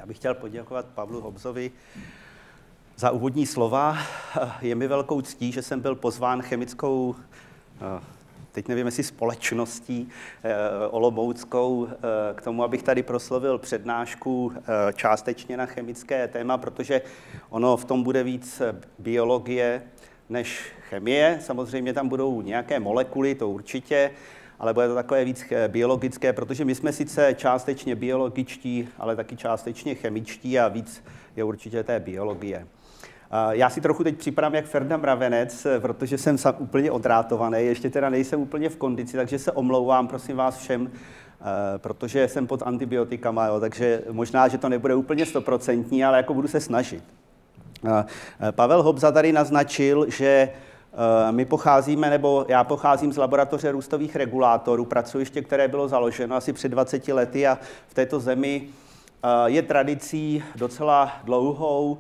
Já bych chtěl poděkovat Pavlu Hobzovi za úvodní slova. Je mi velkou ctí, že jsem byl pozván chemickou, teď nevím, jestli společností olomouckou, k tomu, abych tady proslovil přednášku částečně na chemické téma, protože ono v tom bude víc biologie než chemie. Samozřejmě tam budou nějaké molekuly, to určitě, ale bude to takové víc biologické, protože my jsme sice částečně biologičtí, ale taky částečně chemičtí a víc je určitě té biologie. Já si trochu teď připravím jak Ferda Mravenec, protože jsem úplně odrátovaný, ještě teda nejsem úplně v kondici, takže se omlouvám, prosím vás všem, protože jsem pod antibiotikama, jo, takže možná, že to nebude úplně 100%, ale jako budu se snažit. Pavel Hobza tady naznačil, že my pocházíme, nebo já pocházím z laboratoře růstových regulátorů, pracoviště, které bylo založeno asi před 20 lety a v této zemi je tradicí docela dlouhou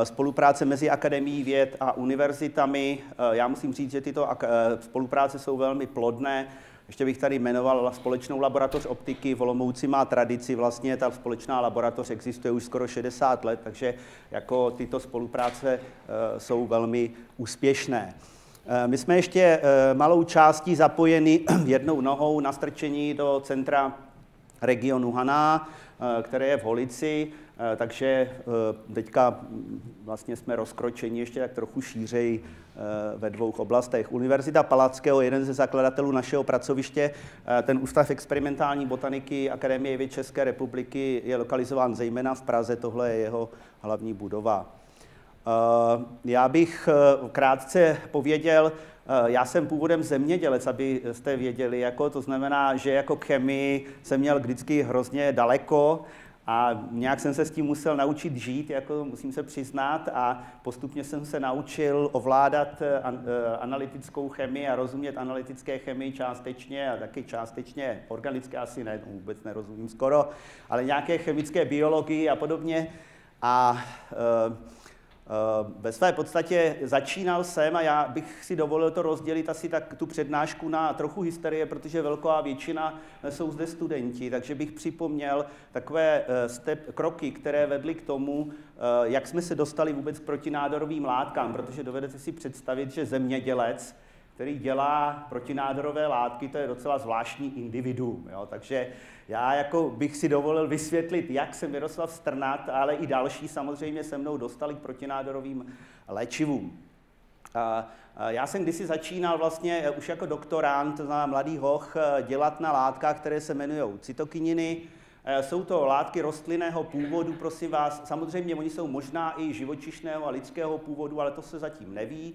spolupráce mezi Akademií věd a univerzitami. Já musím říct, že tyto spolupráce jsou velmi plodné. Ještě bych tady jmenoval společnou laboratoř optiky. V Olomouci má tradici, vlastně ta společná laboratoř existuje už skoro 60 let, takže jako tyto spolupráce jsou velmi úspěšné. My jsme ještě malou částí zapojeni jednou nohou na strčení do centra regionu Haná, které je v Holici, takže teďka vlastně jsme rozkročeni ještě tak trochu šířej ve dvou oblastech. Univerzita Palackého, jeden ze zakladatelů našeho pracoviště, ten Ústav experimentální botaniky Akademie věd České republiky je lokalizován zejména v Praze, tohle je jeho hlavní budova. Já bych krátce pověděl, já jsem původem zemědělec, abyste věděli, jako, to znamená, že jako k chemii jsem měl vždycky hrozně daleko a nějak jsem se s tím musel naučit žít, jako musím se přiznat, a postupně jsem se naučil ovládat analytickou chemii a rozumět analytické chemii částečně a taky částečně organické, asi ne, vůbec nerozumím skoro, ale nějaké chemické biologii a podobně. A ve své podstatě začínal jsem, a já bych si dovolil to rozdělit asi tak tu přednášku na trochu historie, protože velká většina jsou zde studenti, takže bych připomněl takové kroky, které vedly k tomu, jak jsme se dostali vůbec k protinádorovým látkám, protože dovedete si představit, že zemědělec, který dělá protinádorové látky, to je docela zvláštní individuum. Jo? Takže já jako bych si dovolil vysvětlit, jak se Miroslav Strnad, ale i další samozřejmě se mnou dostali k protinádorovým léčivům. Já jsem kdysi začínal vlastně už jako doktorant, to znamená mladý hoch, dělat na látkách, které se jmenují cytokininy. Jsou to látky rostlinného původu, prosím vás. Samozřejmě oni jsou možná i živočišného a lidského původu, ale to se zatím neví.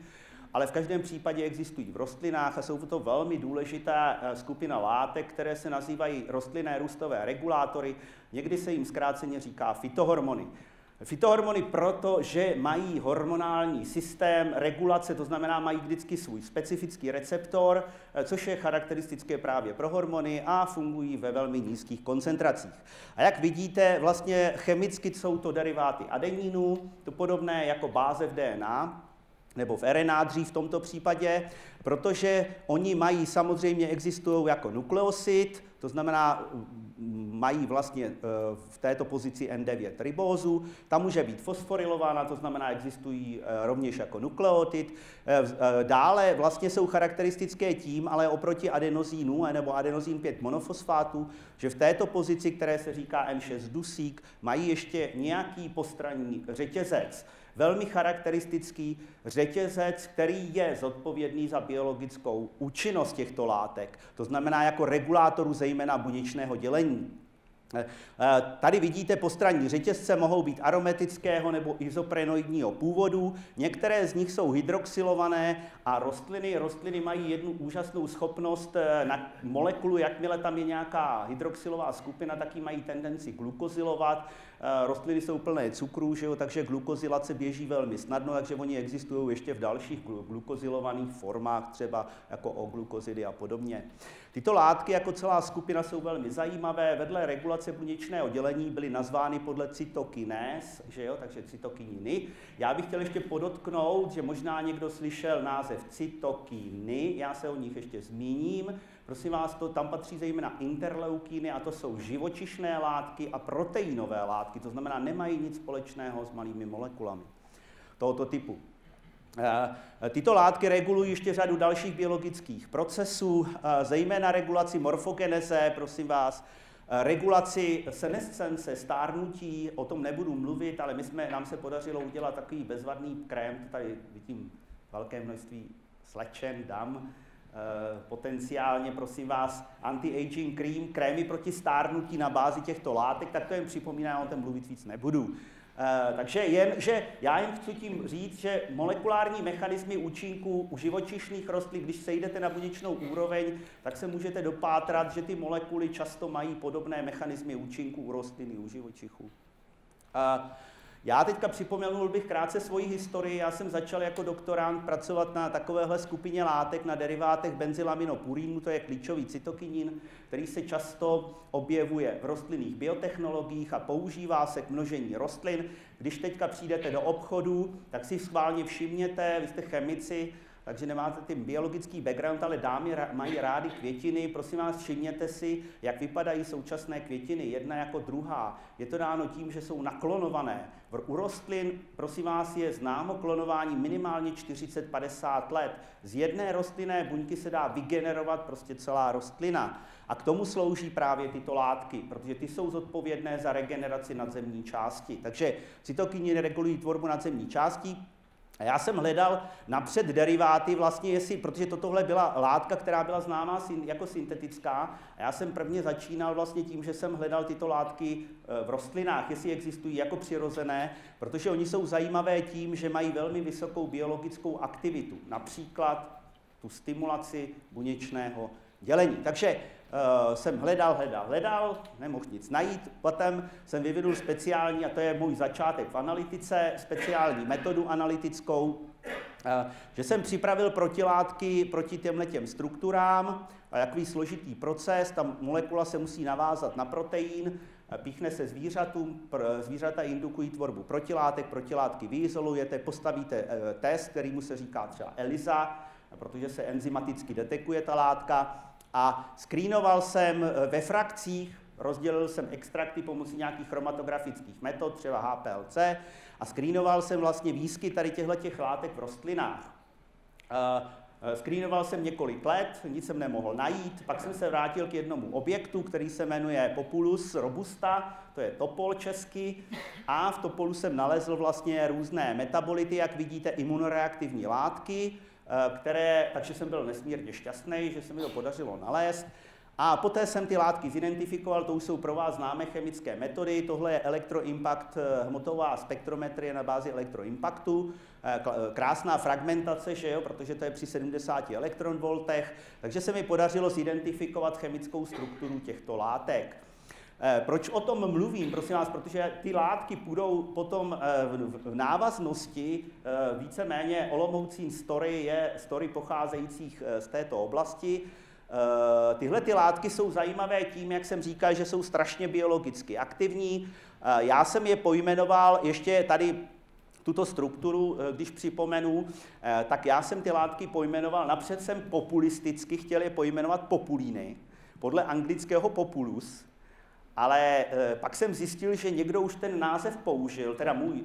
Ale v každém případě existují v rostlinách a jsou to velmi důležitá skupina látek, které se nazývají rostlinné růstové regulátory. Někdy se jim zkráceně říká fytohormony. Fytohormony proto, že mají hormonální systém regulace, to znamená, mají vždycky svůj specifický receptor, což je charakteristické právě pro hormony a fungují ve velmi nízkých koncentracích. A jak vidíte, vlastně chemicky jsou to deriváty adenínů, to podobné jako báze v DNA, nebo v RNA dřív v tomto případě, protože oni mají, samozřejmě existují jako nukleosid, to znamená, mají vlastně v této pozici N9 ribózu, ta může být fosforilována, to znamená, existují rovněž jako nukleotid. Dále vlastně jsou charakteristické tím, ale oproti adenozínu nebo adenozín 5 monofosfátu, že v této pozici, které se říká N6 dusík, mají ještě nějaký postranní řetězec. Velmi charakteristický řetězec, který je zodpovědný za biologickou účinnost těchto látek, to znamená jako regulátoru zejména buněčného dělení. Tady vidíte postranní řetězce, mohou být aromatického nebo izoprenoidního původu. Některé z nich jsou hydroxylované a rostliny mají jednu úžasnou schopnost na molekulu, jakmile tam je nějaká hydroxylová skupina, tak ji mají tendenci glukozylovat. Rostliny jsou plné cukrů, že jo, takže glukozylace běží velmi snadno, takže oni existují ještě v dalších glukozylovaných formách, třeba jako O-glukozidy a podobně. Tyto látky jako celá skupina jsou velmi zajímavé. Vedle regulace regulace buněčného dělení byly nazvány podle cytokinés, že jo, takže cytokininy. Já bych chtěl ještě podotknout, že možná někdo slyšel název cytokiny, já se o nich ještě zmíním. Prosím vás, tam patří zejména interleukiny a to jsou živočišné látky a proteinové látky, to znamená, nemají nic společného s malými molekulami tohoto typu. Tyto látky regulují ještě řadu dalších biologických procesů, zejména regulaci morfogeneze, prosím vás, regulaci senescence, stárnutí, o tom nebudu mluvit, ale nám se podařilo udělat takový bezvadný krém, tady vidím velké množství slečen, dam, potenciálně, prosím vás, anti-aging cream, krémy proti stárnutí na bázi těchto látek, tak to jen připomínám, o tom mluvit víc nebudu. Takže já jen chci tím říct, že molekulární mechanismy účinků u živočišných rostlin, když sejdete na buněčnou úroveň, tak se můžete dopátrat, že ty molekuly často mají podobné mechanismy účinků u rostlin i u živočichů. Já teďka připomenul bych krátce svoji historii. Já jsem začal jako doktorant pracovat na takovéhle skupině látek, na derivátech benzylaminopurínu, to je klíčový cytokinin, který se často objevuje v rostlinných biotechnologiích a používá se k množení rostlin. Když teďka přijdete do obchodu, tak si schválně všimněte, vy jste chemici, takže nemáte ten biologický background, ale dámy mají rády květiny. Prosím vás, všimněte si, jak vypadají současné květiny, jedna jako druhá. Je to dáno tím, že jsou naklonované. U rostlin, prosím vás, je známo klonování minimálně 40-50 let. Z jedné rostlinné buňky se dá vygenerovat prostě celá rostlina. A k tomu slouží právě tyto látky, protože ty jsou zodpovědné za regeneraci nadzemní části. Takže cytokininy regulují tvorbu nadzemní části. A já jsem hledal napřed deriváty vlastně, protože tohle byla látka, která byla známá jako syntetická. A já jsem prvně začínal vlastně tím, že jsem hledal tyto látky v rostlinách, jestli existují jako přirozené, protože oni jsou zajímavé tím, že mají velmi vysokou biologickou aktivitu, například tu stimulaci buněčného dělení. Takže jsem hledal, nemohl nic najít, potom jsem vyvinul speciální, a to je můj začátek v analytice, speciální metodu analytickou, že jsem připravil protilátky proti těmhletěm strukturám, a takový složitý proces, ta molekula se musí navázat na protein, píchne se zvířatům, zvířata indukují tvorbu protilátek, protilátky vyizolujete, postavíte test, kterýmu se říká třeba ELISA, protože se enzymaticky detekuje ta látka, a skrýnoval jsem ve frakcích, rozdělil jsem extrakty pomocí nějakých chromatografických metod, třeba HPLC, a skrýnoval jsem vlastně výskyt tady těchto látek v rostlinách. Skrýnoval jsem několik let, nic jsem nemohl najít, pak jsem se vrátil k jednomu objektu, který se jmenuje Populus robusta, to je topol česky, a v topolu jsem nalezl vlastně různé metabolity, jak vidíte, imunoreaktivní látky, takže jsem byl nesmírně šťastný, že se mi to podařilo nalézt. A poté jsem ty látky zidentifikoval, to už jsou pro vás známé chemické metody, tohle je elektroimpact, hmotová spektrometrie na bázi elektroimpaktu, krásná fragmentace, že jo, protože to je při 70 elektronvoltech, takže se mi podařilo zidentifikovat chemickou strukturu těchto látek. Proč o tom mluvím, prosím vás, protože ty látky půjdou potom v návaznosti, víceméně Olomoucín story je story pocházejících z této oblasti. Tyhle ty látky jsou zajímavé tím, jak jsem říkal, že jsou strašně biologicky aktivní. Já jsem je pojmenoval ještě tady tuto strukturu, když připomenu, tak já jsem ty látky pojmenoval, napřed jsem populisticky chtěl je pojmenovat populíny, podle anglického populus, ale pak jsem zjistil, že někdo už ten název použil, teda můj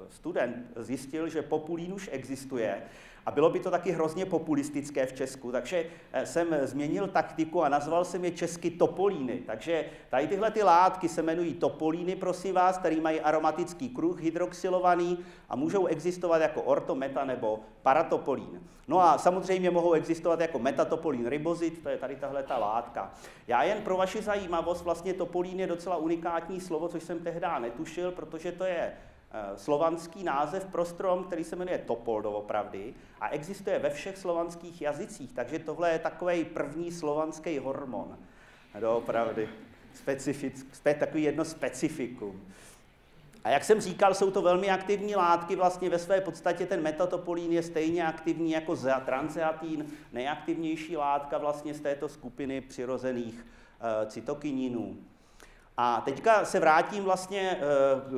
student zjistil, že populín už existuje a bylo by to taky hrozně populistické v Česku, takže jsem změnil taktiku a nazval jsem je česky topolíny. Takže tady tyhle ty látky se jmenují topolíny, prosím vás, který mají aromatický kruh hydroxylovaný a můžou existovat jako orto, meta nebo paratopolín. No a samozřejmě mohou existovat jako metatopolín ribozid, to je tady tahle ta látka. Já jen pro vaši zajímavost, vlastně topolín je docela unikátní slovo, což jsem tehdy netušil, protože to je slovanský název pro strom, který se jmenuje topol doopravdy a existuje ve všech slovanských jazycích, takže tohle je takový první slovanský hormon. Doopravdy. Takový jedno specifikum. A jak jsem říkal, jsou to velmi aktivní látky, vlastně ve své podstatě ten metatopolín je stejně aktivní jako transeatin, nejaktivnější látka vlastně z této skupiny přirozených cytokininů. A teďka se vrátím vlastně,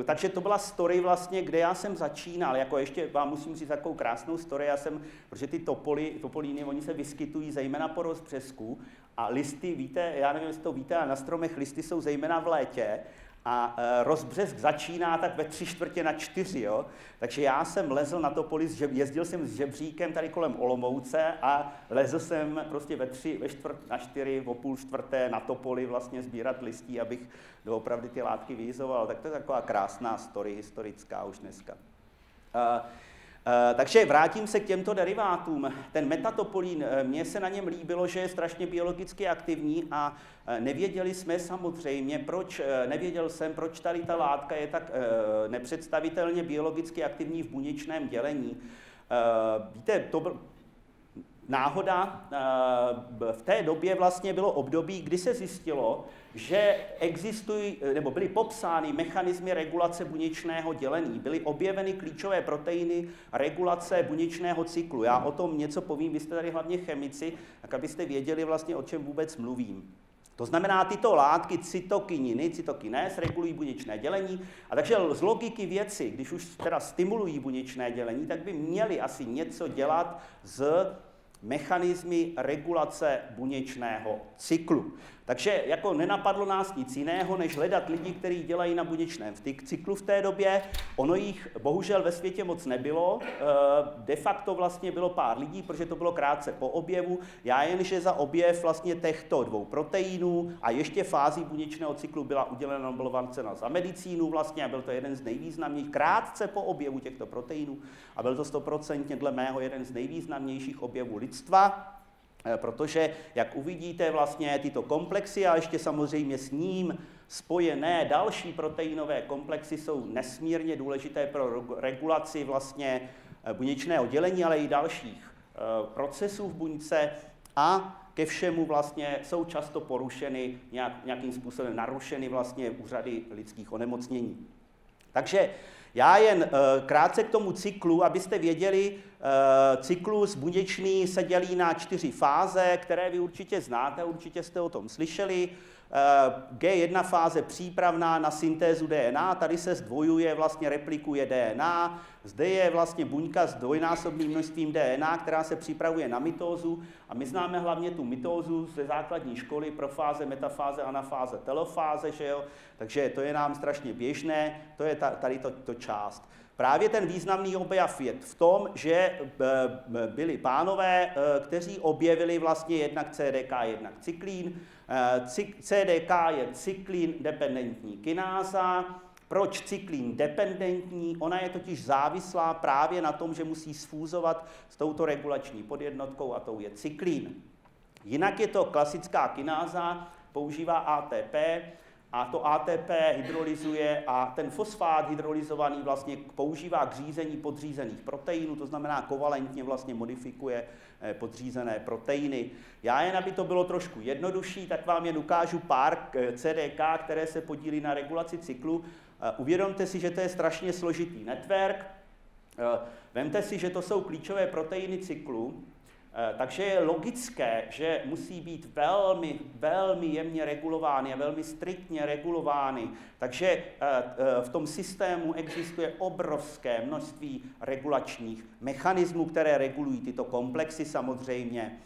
takže to byla story vlastně, kde já jsem začínal, jako ještě vám musím říct takovou krásnou story, protože ty topolíny, oni se vyskytují zejména po rozbřesku a listy, víte, já nevím, jestli to víte, ale na stromech listy jsou zejména v létě a rozbřesk začíná tak ve 3/4 jo? Takže já jsem lezl na topolis, jezdil jsem s žebříkem tady kolem Olomouce a lezl jsem prostě ve 3/4 o 3:30 na topoli vlastně sbírat listí, abych doopravdy ty látky vyjizoval. Tak to je taková krásná story, historická už dneska. Takže vrátím se k těmto derivátům. Ten metatopolín, mně se na něm líbilo, že je strašně biologicky aktivní a nevěděli jsme samozřejmě, nevěděl jsem, proč tady ta látka je tak nepředstavitelně biologicky aktivní v buněčném dělení. Víte, to byl náhoda, v té době vlastně bylo období, kdy se zjistilo, že existují, nebo byly popsány mechanismy regulace buněčného dělení, byly objeveny klíčové proteiny regulace buněčného cyklu. Já o tom něco povím, vy jste tady hlavně chemici, tak abyste věděli vlastně, o čem vůbec mluvím. To znamená, tyto látky cytokininy, cytokinés, regulují buněčné dělení a takže z logiky věci, když už teda stimulují buněčné dělení, tak by měli asi něco dělat s mechanismy regulace buněčného cyklu. Takže jako nenapadlo nás nic jiného, než hledat lidi, kteří dělají na buněčném cyklu v té době. Ono jich bohužel ve světě moc nebylo. De facto vlastně bylo pár lidí, protože to bylo krátce po objevu. Já jenže za objev vlastně těchto dvou proteinů a ještě fází buněčného cyklu byla udělena Nobelova cena za medicínu vlastně a byl to jeden z nejvýznamnějších, krátce po objevu těchto proteinů a byl to 100% dle mého jeden z nejvýznamnějších objevů lidstva. Protože, jak uvidíte, vlastně tyto komplexy a ještě samozřejmě s ním spojené další proteinové komplexy jsou nesmírně důležité pro regulaci vlastně buněčného dělení, ale i dalších procesů v buňce a ke všemu vlastně jsou často porušeny, nějakým způsobem narušeny vlastně úřady lidských onemocnění. Takže já jen krátce k tomu cyklu, abyste věděli, cyklus buněčný se dělí na 4 fáze, které vy určitě znáte, určitě jste o tom slyšeli. G1 fáze přípravná na syntézu DNA, tady se zdvojuje, vlastně replikuje DNA. Zde je vlastně buňka s dvojnásobným množstvím DNA, která se připravuje na mitózu. A my známe hlavně tu mitózu ze základní školy, profáze, metafáze, anafáze, telofáze, že jo? Takže to je nám strašně běžné, to je tady to část. Právě ten významný objev je v tom, že byli pánové, kteří objevili vlastně jednak CDK, jednak cyklín. CDK je cyklín dependentní kináza. Proč cyklín dependentní? Ona je totiž závislá právě na tom, že musí sfúzovat s touto regulační podjednotkou a tou je cyklín. Jinak je to klasická kináza, používá ATP, a to ATP hydrolyzuje a ten fosfát hydrolyzovaný vlastně používá k řízení podřízených proteinů, to znamená kovalentně vlastně modifikuje podřízené proteiny. Já jen, aby to bylo trošku jednodušší, tak vám jen ukážu pár CDK, které se podílí na regulaci cyklu. Uvědomte si, že to je strašně složitý network. Vemte si, že to jsou klíčové proteiny cyklu, takže je logické, že musí být velmi, velmi jemně regulovány a velmi striktně regulovány. Takže v tom systému existuje obrovské množství regulačních mechanismů, které regulují tyto komplexy samozřejmě.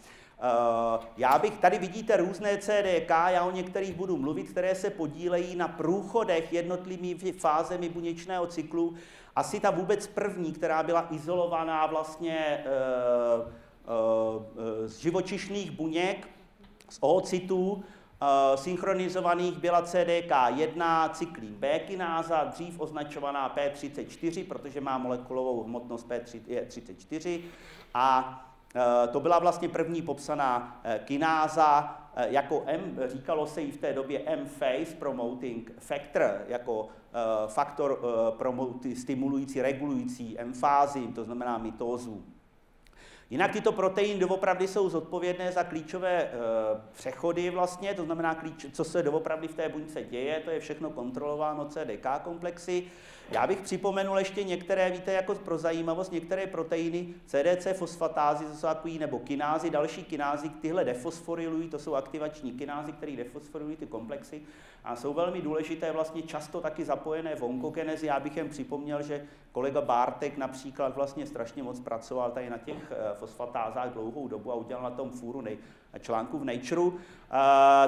Tady vidíte různé CDK, já o některých budu mluvit, které se podílejí na průchodech jednotlivými fázemi buněčného cyklu. Asi ta vůbec první, která byla izolovaná vlastně z živočišných buněk, z oocytů, synchronizovaných byla CDK1, cyklín B kináza, dřív označovaná P34, protože má molekulovou hmotnost P34. A to byla vlastně první popsaná kináza jako říkalo se jí v té době M-phase promoting factor, jako faktor stimulující, regulující M-fázi, to znamená mitózu. Jinak tyto proteiny doopravdy jsou zodpovědné za klíčové přechody vlastně, to znamená, co se doopravdy v té buňce děje, to je všechno kontrolováno CDK komplexy. Já bych připomenul ještě některé, víte, jako pro zajímavost, některé proteiny CDC fosfatázy, to jsou takový, nebo kinázy, další kinázy, tyhle defosforilují, to jsou aktivační kinázy, které defosforilují ty komplexy a jsou velmi důležité, vlastně často taky zapojené v onkogenezi. Já bych jen připomněl, že kolega Bártek například vlastně strašně moc pracoval tady na těch fosfatázách dlouhou dobu a udělal na tom fůru článku v Nature.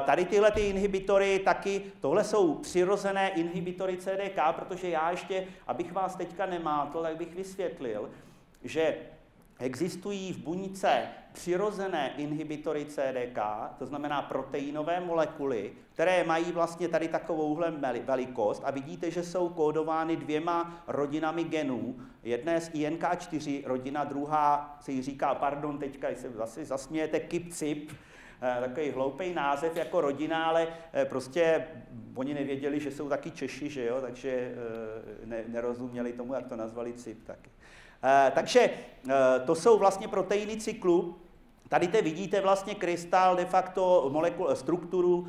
Tady tyhle ty inhibitory taky, tohle jsou přirozené inhibitory CDK, protože já ještě, abych vás teďka nemátl, tak bych vysvětlil, že existují v buňce přirozené inhibitory CDK, to znamená proteinové molekuly, které mají vlastně tady takovouhle velikost a vidíte, že jsou kódovány 2 rodinami genů. Jedné z INK4 rodina, druhá se jí říká, pardon, teďka se zase zasmějete, KIP-CIP, takový hloupý název jako rodina, ale prostě oni nevěděli, že jsou taky Češi, že jo, takže nerozuměli tomu, jak to nazvali CIP taky. Takže to jsou vlastně proteiny cyklu. Tady vidíte vlastně krystal, de facto strukturu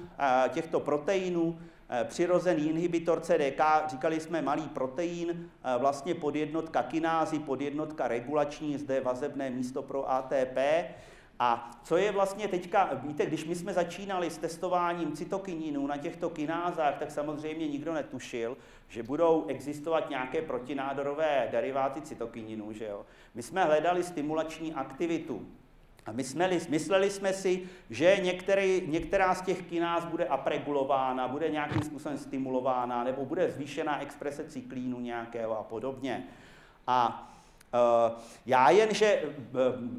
těchto proteinů, přirozený inhibitor CDK, říkali jsme malý protein, vlastně podjednotka kinázy, podjednotka regulační, zde vazebné místo pro ATP. A co je vlastně teďka, víte, když my jsme začínali s testováním cytokininů na těchto kinázách, tak samozřejmě nikdo netušil, že budou existovat nějaké protinádorové deriváty cytokininů, že jo. My jsme hledali stimulační aktivitu a mysleli jsme si, že některá z těch kináz bude apregulována, bude nějakým způsobem stimulována, nebo bude zvýšená exprese cyklínu nějakého a podobně. A já jen, že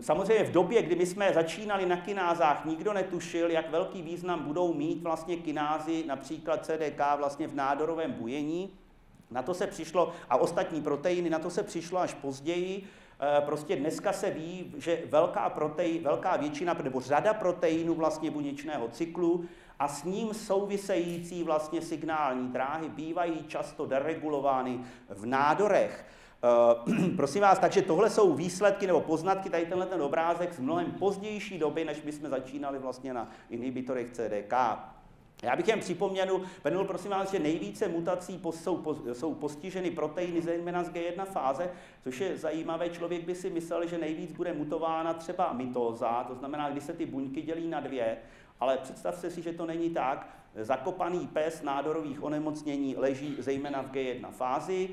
samozřejmě v době, kdy my jsme začínali na kinázách, nikdo netušil, jak velký význam budou mít vlastně kinázy, například CDK vlastně v nádorovém bujení. Na to se přišlo, a ostatní proteiny, na to se přišlo až později. Prostě dneska se ví, že velká většina, nebo řada proteinů vlastně buněčného cyklu a s ním související vlastně signální dráhy bývají často deregulovány v nádorech. Prosím vás, takže tohle jsou výsledky nebo poznatky, tady ten obrázek z mnohem pozdější doby, než my jsme začínali vlastně na inhibitorech CDK. Já bych jen připomněl, prosím vás, že nejvíce mutací jsou postiženy proteiny zejména z G1 fáze, což je zajímavé, člověk by si myslel, že nejvíc bude mutována třeba mitóza, to znamená, když se ty buňky dělí na 2, ale představte si, že to není tak. Zakopaný pes nádorových onemocnění leží zejména v G1 fázi,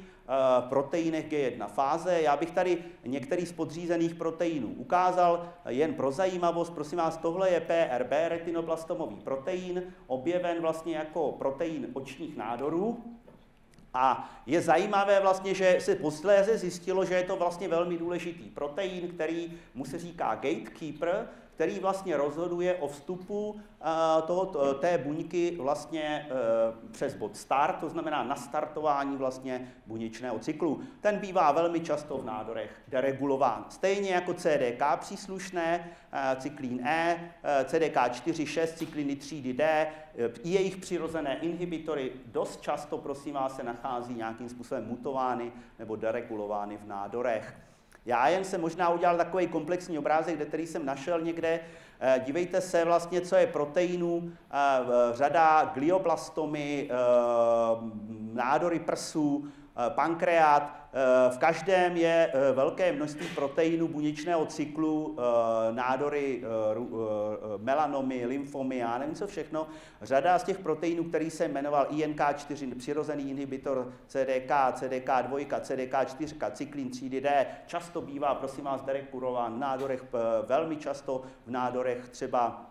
proteinech G1 fáze. Já bych tady některý z podřízených proteinů ukázal jen pro zajímavost. Prosím vás, tohle je PRB, retinoblastomový protein, objeven vlastně jako protein očních nádorů. A je zajímavé vlastně, že se posléze zjistilo, že je to vlastně velmi důležitý protein, který mu se říká gatekeeper, který vlastně rozhoduje o vstupu té buňky vlastně přes bod start, to znamená nastartování vlastně buněčného cyklu. Ten bývá velmi často v nádorech deregulován. Stejně jako CDK příslušné, cyklín E, CDK4, 6, cykliny třídy D, i jejich přirozené inhibitory dost často, prosím vás, se nachází nějakým způsobem mutovány nebo deregulovány v nádorech. Já jen jsem možná udělal takový komplexní obrázek, který jsem našel někde. Dívejte se vlastně, co je proteinů, řada glioblastomy, nádory prsů, pankreát. V každém je velké množství proteinů buněčného cyklu, nádory, melanomy, lymfomy, já nevím co všechno. Řada z těch proteinů, který se jmenoval INK4, přirozený inhibitor CDK, CDK2, CDK4, cyklin třídy D, často bývá, prosím vás, deregulován v nádorech, velmi často v nádorech třeba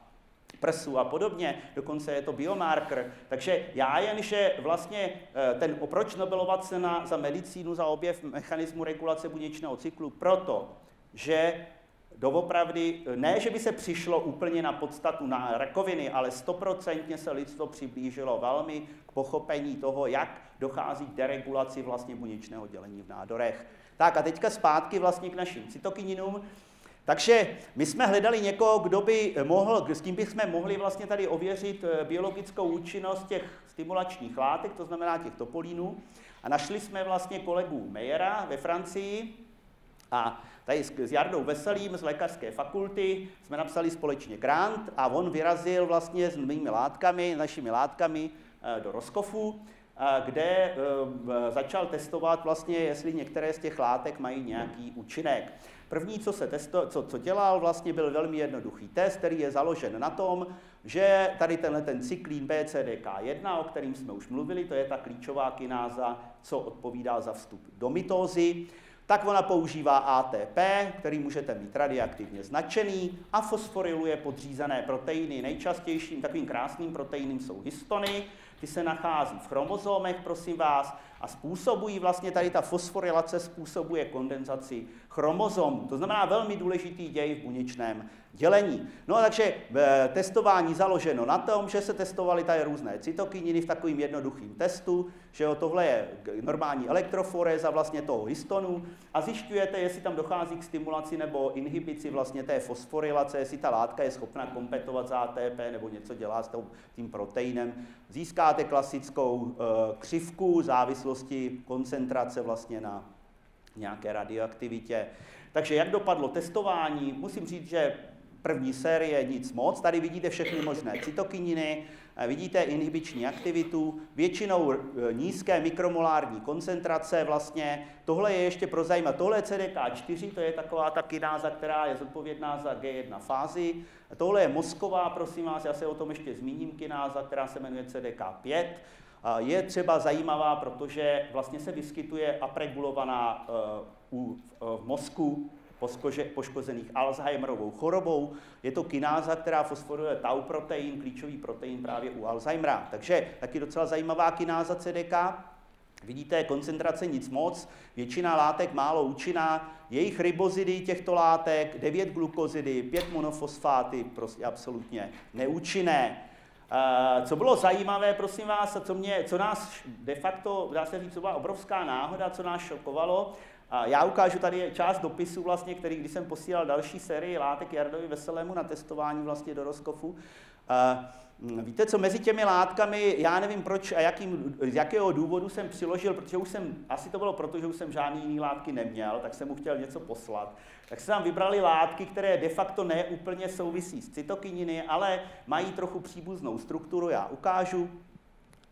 prsu a podobně, dokonce je to biomarker. Takže já jen, že vlastně proč Nobelova cena za medicínu, za objev mechanismu regulace buněčného cyklu? Proto, že doopravdy, ne, že by se přišlo úplně na podstatu na rakoviny, ale 100% se lidstvo přiblížilo velmi k pochopení toho, jak dochází k deregulaci vlastně buněčného dělení v nádorech. Tak a teďka zpátky vlastně k našim cytokininům. Takže my jsme hledali někoho, kdo by mohl, s kým bychom mohli vlastně tady ověřit biologickou účinnost těch stimulačních látek, to znamená těch topolínů. A našli jsme vlastně kolegu Meyera ve Francii A tady s Jardou Veselým z lékařské fakulty jsme napsali společně grant a on vyrazil vlastně s našimi látkami do Roscofu, kde začal testovat vlastně, jestli některé z těch látek mají nějaký účinek. První, co dělal, vlastně byl velmi jednoduchý test, který je založen na tom, že tady ten cyklín BCDK1, o kterým jsme už mluvili, to je ta klíčová kináza, co odpovídá za vstup do mitózy, tak ona používá ATP, který můžete mít radioaktivně značený, a fosforiluje podřízené proteiny. Nejčastějším takovým krásným proteinem jsou histony, ty se nachází v chromozomech, prosím vás, a způsobují vlastně tady ta fosforilace způsobuje kondenzaci chromozomů. To znamená velmi důležitý děj v buněčném dělení. No a takže testování založeno na tom, že se testovaly tady různé cytokininy v takovým jednoduchým testu, že jo, tohle je normální elektroforéza vlastně toho histonu a zjišťujete, jestli tam dochází k stimulaci nebo inhibici vlastně té fosforilace, jestli ta látka je schopna kompetovat za ATP nebo něco dělá s tím proteinem. Získáte klasickou křivku závislosti koncentrace vlastně na nějaké radioaktivitě. Takže jak dopadlo testování? Musím říct, že první série nic moc. Tady vidíte všechny možné cytokininy, vidíte inhibiční aktivitu, většinou nízké mikromolární koncentrace vlastně. Tohle je ještě pro zajímavé. Tohle je CDK4, to je taková ta kináza, která je zodpovědná za G1 fázi. Tohle je mozková, prosím vás, já se o tom ještě zmíním, kináza, která se jmenuje CDK5. Je třeba zajímavá, protože vlastně se vyskytuje upregulovaná v mozku poškozených Alzheimerovou chorobou. Je to kináza, která fosforuje tau protein, klíčový protein právě u Alzheimera. Takže taky docela zajímavá kináza CDK. Vidíte, koncentrace nic moc, většina látek málo účinná, jejich ribozidy těchto látek, 9 glukozidy, 5 monofosfáty, prostě absolutně neúčinné. Co bylo zajímavé, prosím vás, a co nás de facto, dá se říct, co byla obrovská náhoda, co nás šokovalo, já ukážu tady část dopisu, vlastně, když jsem posílal další sérii látek Jardovi Veselému na testování vlastně do Roscofu. Víte co, mezi těmi látkami, já nevím proč a z jakého důvodu jsem přiložil, protože asi to bylo proto, že už jsem žádný jiný látky neměl, tak jsem mu chtěl něco poslat. Tak se tam vybrali látky, které de facto ne úplně souvisí s cytokininy, ale mají trochu příbuznou strukturu, já ukážu.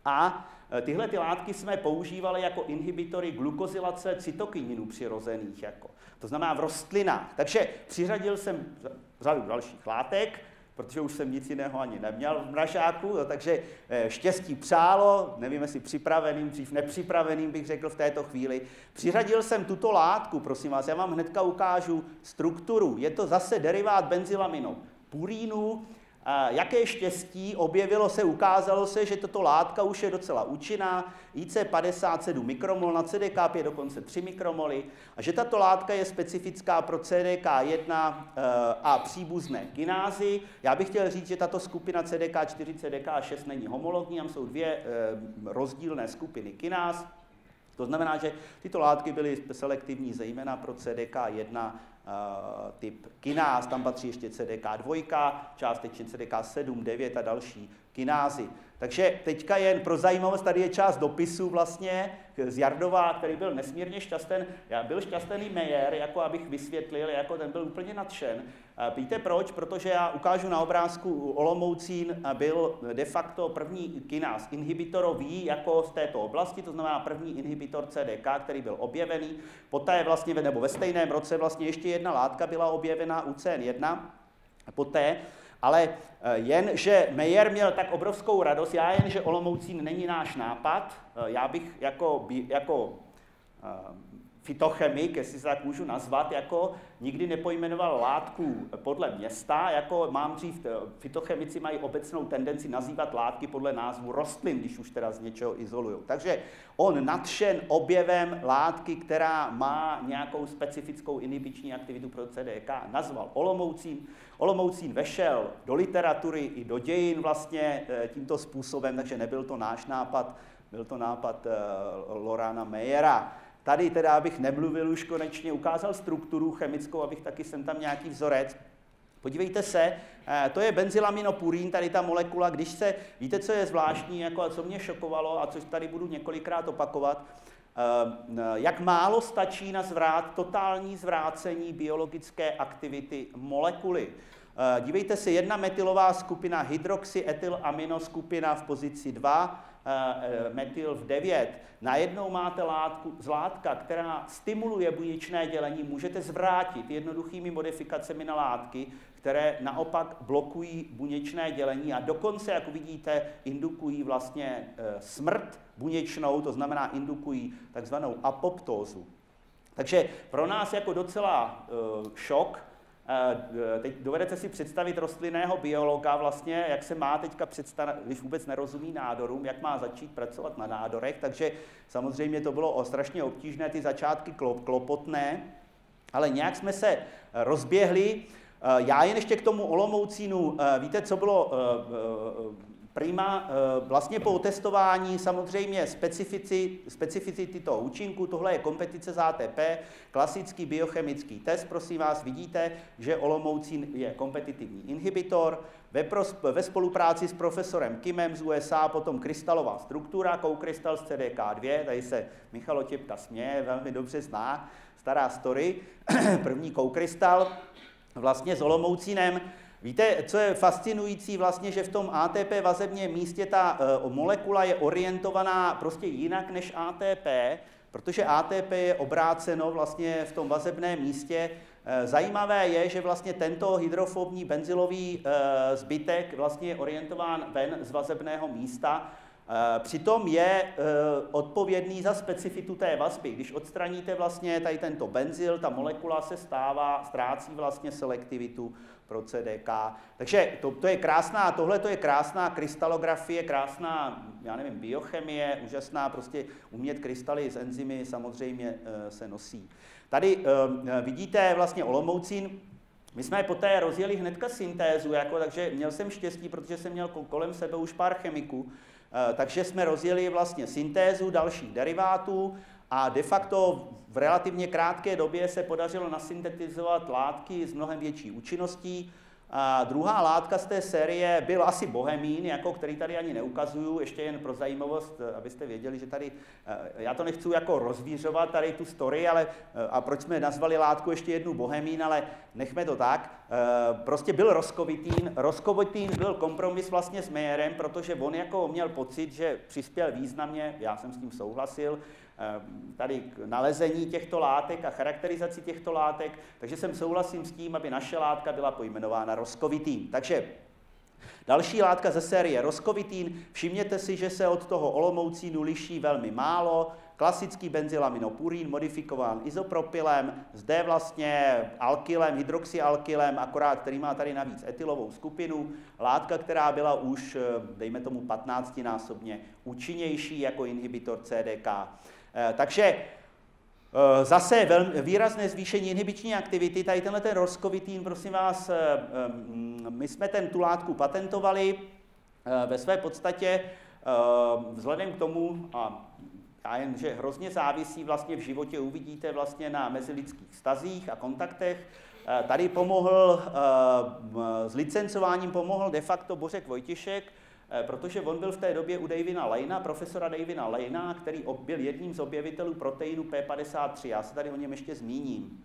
A tyhle ty látky jsme používali jako inhibitory glukozylace cytokininů přirozených, to znamená v rostlinách. Takže přiřadil jsem řadu dalších látek, protože už jsem nic jiného ani neměl v mražáku, takže štěstí přálo, nevím, jestli připraveným, dřív nepřipraveným bych řekl v této chvíli. Přiřadil jsem tuto látku, prosím vás, já vám hnedka ukážu strukturu. Je to zase derivát benzylaminopurínu. Jaké štěstí, ukázalo se, že tato látka už je docela účinná, IC 57 mikromol, na CDK5 dokonce 3 mikromoly, a že tato látka je specifická pro CDK1 a příbuzné kinázy. Já bych chtěl říct, že tato skupina CDK4, CDK6 není homologní, tam jsou dvě rozdílné skupiny kináz. To znamená, že tyto látky byly selektivní zejména pro CDK1 typ kináz, tam patří ještě CDK2, částečně CDK7, 9 a další kinázy. Takže teďka jen pro zajímavost, tady je část dopisu vlastně z Jardova, který byl nesmírně šťastný. Já byl šťastný Meyer, abych vysvětlil, ten byl úplně nadšen. Víte proč? Protože já ukážu na obrázku, Olomoucín byl de facto první kináz inhibitorový z této oblasti, to znamená první inhibitor CDK, který byl objevený. Poté vlastně, nebo ve stejném roce vlastně ještě jedna látka byla objevena UCN1, poté, ale jen, že Meyer měl tak obrovskou radost, že Olomoucín není náš nápad, já bych jako fytochemik, jestli se tak můžu nazvat, nikdy nepojmenoval látku podle města, mám dřív, fytochemici mají obecnou tendenci nazývat látky podle názvu rostlin, když už teda z něčeho izolují. Takže on nadšen objevem látky, která má nějakou specifickou inhibiční aktivitu pro CDK, nazval Olomoucín. Olomoucín vešel do literatury i do dějin vlastně tímto způsobem, takže nebyl to náš nápad, byl to nápad Lorana Meyera. Tady teda, abych nemluvil už konečně, ukázal strukturu chemickou, abych taky sem tam nějaký vzorec. Podívejte se, to je benzylaminopurín, tady ta molekula, víte, co je zvláštní, a co mě šokovalo, a což tady budu několikrát opakovat, jak málo stačí na totální zvrácení biologické aktivity molekuly. Dívejte se, jedna metylová skupina hydroxyetylaminoskupina v pozici 2, metyl v 9. Najednou máte látka, která stimuluje buněčné dělení, můžete zvrátit jednoduchými modifikacemi na látky, které naopak blokují buněčné dělení a dokonce, jak vidíte, indukují vlastně smrt buněčnou, to znamená indukují takzvanou apoptózu. Takže pro nás jako docela šok. Teď dovedete si představit rostlinného biologa vlastně, jak se má teďka představit, když vůbec nerozumí nádorům, jak má začít pracovat na nádorech, takže samozřejmě to bylo strašně obtížné, ty začátky klopotné, ale nějak jsme se rozběhli. Já jen ještě k tomu Olomoucínu, víte, co bylo prima, vlastně po testování samozřejmě specificity toho účinku, tohle je kompetice z ATP, klasický biochemický test, prosím vás, vidíte, že Olomoucín je kompetitivní inhibitor, ve spolupráci s profesorem Kimem z USA, potom krystalová struktura, koukrystal z CDK2, tady se Michal Otěpka směje, velmi dobře zná, stará story, první koukrystal, vlastně s Olomoucínem. Víte, co je fascinující vlastně, že v tom ATP vazebním místě ta molekula je orientovaná prostě jinak než ATP, protože ATP je obráceno vlastně v tom vazebném místě. Zajímavé je, že vlastně tento hydrofobní benzylový zbytek vlastně je orientován ven z vazebného místa. Přitom je odpovědný za specifitu té vazby. Když odstraníte vlastně tady tento benzyl, ta molekula se ztrácí vlastně selektivitu pro CDK. Takže to je krásná, tohle to je krásná krystalografie, krásná, já nevím, biochemie, úžasná, prostě umět krystaly s enzymy samozřejmě se nosí. Tady vidíte vlastně Olomoucín. My jsme poté rozjeli hnedka syntézu, takže měl jsem štěstí, protože jsem měl kolem sebe už pár chemiků, takže jsme rozjeli vlastně syntézu dalších derivátů a de facto v relativně krátké době se podařilo nasyntetizovat látky s mnohem větší účinností. A druhá látka z té série byl asi bohemín, který tady ani neukazuju, ještě jen pro zajímavost, abyste věděli, že tady, já to nechci jako rozvířovat tady tu story, ale a proč jsme nazvali látku ještě jednu bohemín, ale nechme to tak. Prostě byl Roskovitín. Roskovitín byl kompromis vlastně s Meyerem, protože on jako měl pocit, že přispěl významně, já jsem s tím souhlasil, tady k nalezení těchto látek a charakterizaci těchto látek, takže jsem souhlasím s tím, aby naše látka byla pojmenována Roskovitín. Takže další látka ze série Roskovitín, všimněte si, že se od toho Olomoucínu liší velmi málo, klasický benzylaminopurín modifikován izopropylem, zde vlastně alkylem, hydroxyalkylem, akorát který má tady navíc etylovou skupinu, látka, která byla už, dejme tomu 15násobně účinnější jako inhibitor CDK. Takže zase výrazné zvýšení inhibiční aktivity, tady tenhle ten Roskovitín, prosím vás, my jsme tu látku patentovali ve své podstatě vzhledem k tomu, a jen, že hrozně závisí vlastně v životě, uvidíte vlastně na mezilidských vztazích a kontaktech. Tady pomohl, s licencováním pomohl de facto Bořek Vojtěšek, protože on byl v té době u Davina Layna, profesora Davina Layna, který byl jedním z objevitelů proteinu P53. Já se tady o něm ještě zmíním.